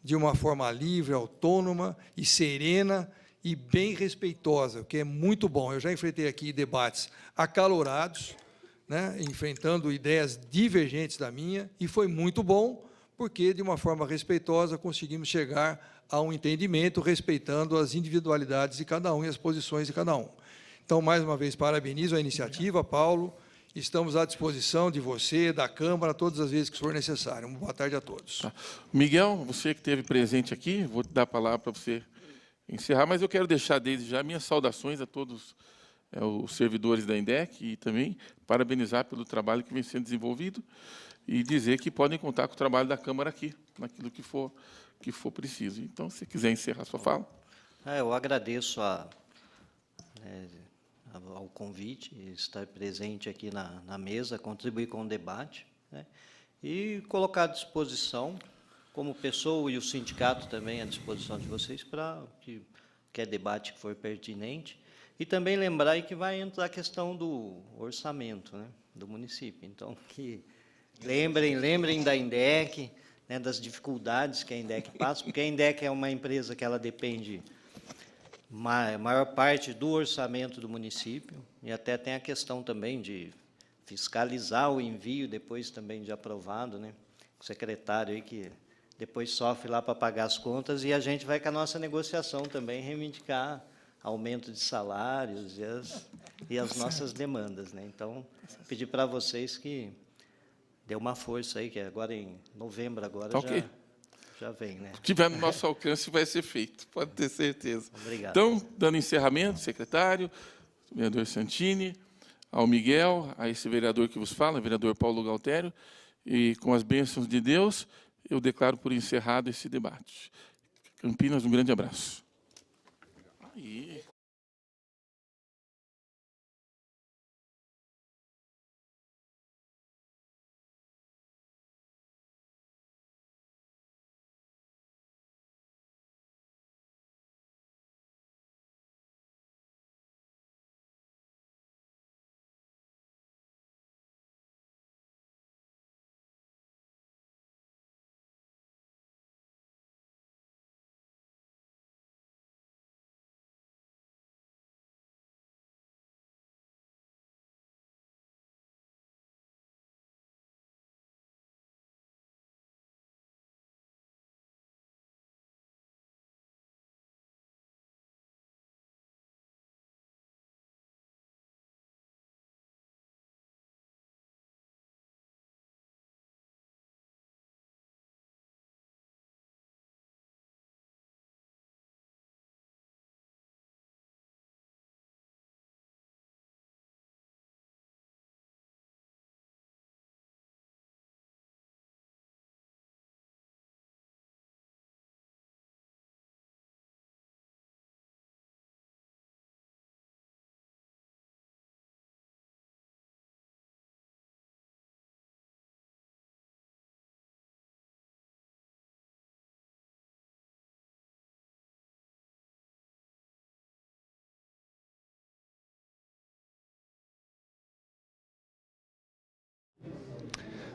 de uma forma livre, autônoma e serena e bem respeitosa, o que é muito bom. Eu já enfrentei aqui debates acalorados, né, enfrentando ideias divergentes da minha, e foi muito bom, porque, de uma forma respeitosa, conseguimos chegar a um entendimento, respeitando as individualidades de cada um e as posições de cada um. Então, mais uma vez, parabenizo a iniciativa, Paulo. Estamos à disposição de você, da Câmara, todas as vezes que for necessário. Uma boa tarde a todos. Tá. Miguel, você que esteve presente aqui, vou te dar a palavra para você encerrar, mas eu quero deixar desde já minhas saudações a todos os servidores da INDEC e também parabenizar pelo trabalho que vem sendo desenvolvido e dizer que podem contar com o trabalho da Câmara aqui, naquilo que for preciso. Então, se quiser encerrar a sua fala. Eu agradeço ao convite, estar presente aqui na mesa, contribuir com o debate, né, e colocar à disposição, como pessoa e o sindicato também à disposição de vocês, para qualquer debate que for pertinente, e também lembrar que vai entrar a questão do orçamento, né, do município. Então, que lembrem da INDEC, né, das dificuldades que a INDEC passa, porque a INDEC é uma empresa que ela depende maior parte do orçamento do município, e até tem a questão também de fiscalizar o envio, depois também de aprovado, né? O secretário aí que depois sofre lá para pagar as contas, e a gente vai com a nossa negociação também reivindicar aumento de salários e as nossas demandas, né? Então, pedir para vocês que dê uma força aí, que agora em novembro agora Tá okay. Já vem, né? Se tiver no nosso alcance, vai ser feito, pode ter certeza. Obrigado. Então, dando encerramento, secretário, vereador Santini, ao Miguel, a esse vereador que vos fala, vereador Paulo Galtério, e com as bênçãos de Deus, eu declaro por encerrado esse debate. Campinas, um grande abraço. Aí.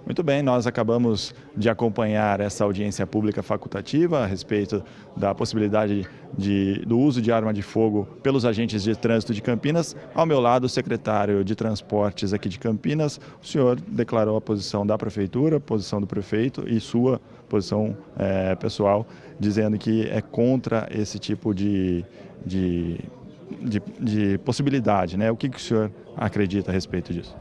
Muito bem, nós acabamos de acompanhar essa audiência pública facultativa a respeito da possibilidade do uso de arma de fogo pelos agentes de trânsito de Campinas. Ao meu lado, o secretário de Transportes aqui de Campinas. O senhor declarou a posição da Prefeitura, a posição do prefeito e sua posição pessoal, dizendo que é contra esse tipo de possibilidade, né? O que o senhor acredita a respeito disso?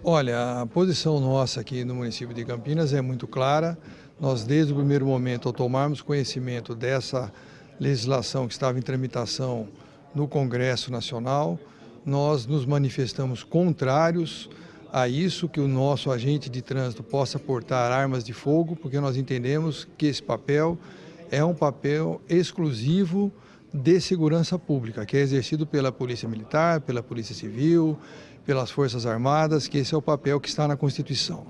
Olha, a posição nossa aqui no município de Campinas é muito clara. Nós, desde o primeiro momento, ao tomarmos conhecimento dessa legislação que estava em tramitação no Congresso Nacional, nós nos manifestamos contrários a isso, que o nosso agente de trânsito possa portar armas de fogo, porque nós entendemos que esse papel é um papel exclusivo de segurança pública, que é exercido pela Polícia Militar, pela Polícia Civil, pelas Forças Armadas, que esse é o papel que está na Constituição.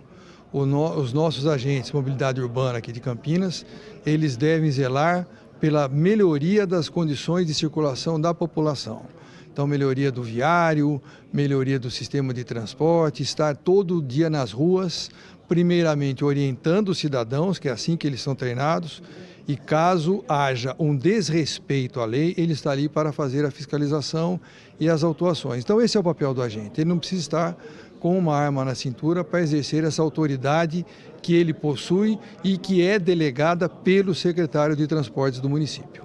Os nossos agentes de mobilidade urbana aqui de Campinas, eles devem zelar pela melhoria das condições de circulação da população. Então, melhoria do viário, melhoria do sistema de transporte, estar todo dia nas ruas, primeiramente orientando os cidadãos, que é assim que eles são treinados, e caso haja um desrespeito à lei, ele está ali para fazer a fiscalização e as autuações. Então, esse é o papel do agente. Ele não precisa estar com uma arma na cintura para exercer essa autoridade que ele possui e que é delegada pelo secretário de Transportes do município.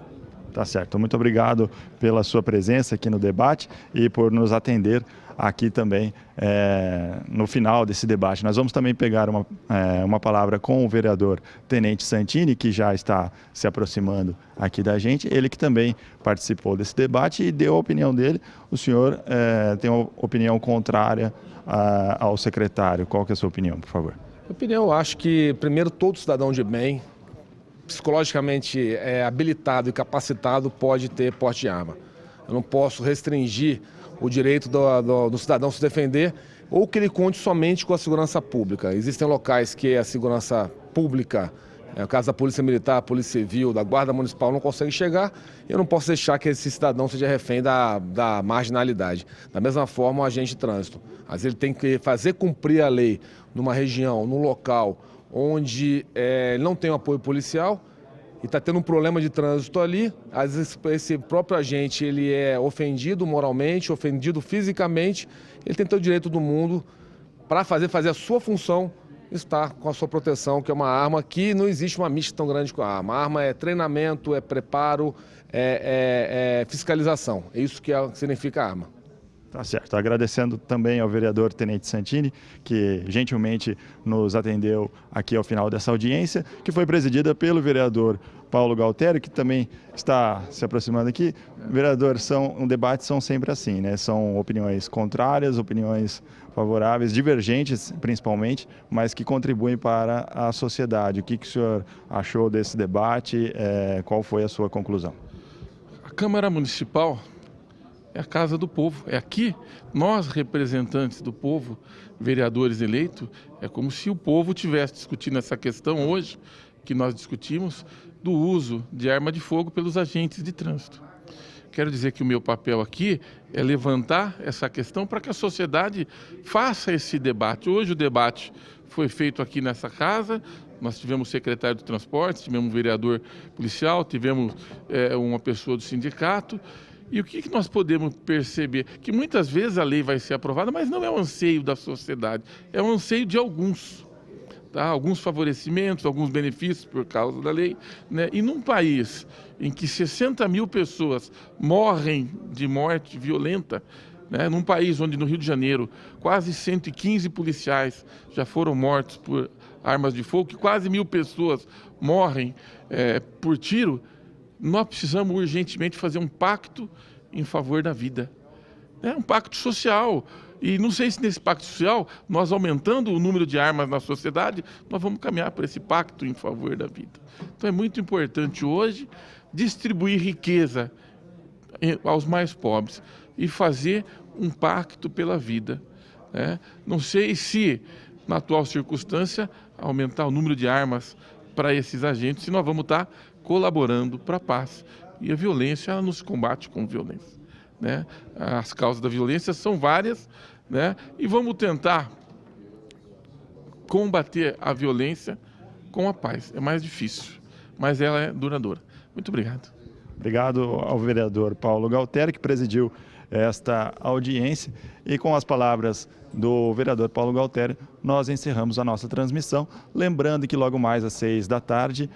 Tá certo. Muito obrigado pela sua presença aqui no debate e por nos atender aqui também no final desse debate. Nós vamos também pegar uma palavra com o vereador Tenente Santini, que já está se aproximando aqui da gente. Ele que também participou desse debate e deu a opinião dele. O senhor tem uma opinião contrária ao secretário. Qual que é a sua opinião, por favor? Opinião, eu acho que, primeiro, todo cidadão de bem, psicologicamente habilitado e capacitado, pode ter porte de arma. Eu não posso restringir o direito do cidadão se defender ou que ele conte somente com a segurança pública. Existem locais que a segurança pública, no caso da Polícia Militar, a Polícia Civil, da Guarda Municipal, não consegue chegar. Eu não posso deixar que esse cidadão seja refém da marginalidade. Da mesma forma, o agente de trânsito. Às vezes ele tem que fazer cumprir a lei numa região, num local onde ele não tem um apoio policial e está tendo um problema de trânsito ali. Às vezes esse próprio agente ele é ofendido moralmente, ofendido fisicamente. Ele tem todo o direito do mundo para fazer a sua função, estar com a sua proteção, que é uma arma que não existe uma mística tão grande com a arma. A arma é treinamento, é preparo, é fiscalização. É isso que significa a arma. Tá certo. Agradecendo também ao vereador Tenente Santini, que gentilmente nos atendeu aqui ao final dessa audiência, que foi presidida pelo vereador Paulo Galtério, que também está se aproximando aqui. Vereador, debates são sempre assim, né? São opiniões contrárias, opiniões favoráveis, divergentes principalmente, mas que contribuem para a sociedade. O que o senhor achou desse debate? Qual foi a sua conclusão? A Câmara Municipal é a casa do povo. É aqui, nós, representantes do povo, vereadores eleitos, é como se o povo estivesse discutindo essa questão hoje, que nós discutimos, do uso de arma de fogo pelos agentes de trânsito. Quero dizer que o meu papel aqui é levantar essa questão para que a sociedade faça esse debate. Hoje o debate foi feito aqui nessa casa, nós tivemos o secretário de Transportes, tivemos um vereador policial, tivemos uma pessoa do sindicato. E o que nós podemos perceber? Que muitas vezes a lei vai ser aprovada, mas não é um anseio da sociedade, é um anseio de alguns. Tá? Alguns favorecimentos, alguns benefícios por causa da lei. Né? E num país em que 60 mil pessoas morrem de morte violenta, né? Num país onde no Rio de Janeiro quase 115 policiais já foram mortos por armas de fogo, que quase 1.000 pessoas morrem por tiro, nós precisamos urgentemente fazer um pacto em favor da vida. Um pacto social. E não sei se nesse pacto social, nós aumentando o número de armas na sociedade, nós vamos caminhar para esse pacto em favor da vida. Então é muito importante hoje distribuir riqueza aos mais pobres e fazer um pacto pela vida. Né? Não sei se, na atual circunstância, aumentar o número de armas para esses agentes, se nós vamos estar colaborando para a paz. E a violência, ela não se combate com violência. Né? As causas da violência são várias, né? E vamos tentar combater a violência com a paz. É mais difícil, mas ela é duradoura. Muito obrigado. Obrigado ao vereador Paulo Galtério, que presidiu esta audiência. E com as palavras do vereador Paulo Galtério, nós encerramos a nossa transmissão. Lembrando que logo mais às 6 da tarde,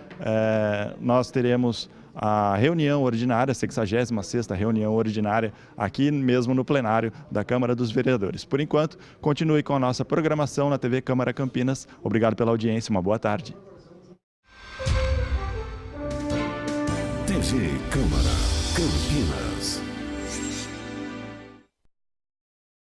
nós teremos a reunião ordinária, a 66ª reunião ordinária, aqui mesmo no plenário da Câmara dos Vereadores. Por enquanto, continue com a nossa programação na TV Câmara Campinas. Obrigado pela audiência, uma boa tarde. TV Câmara.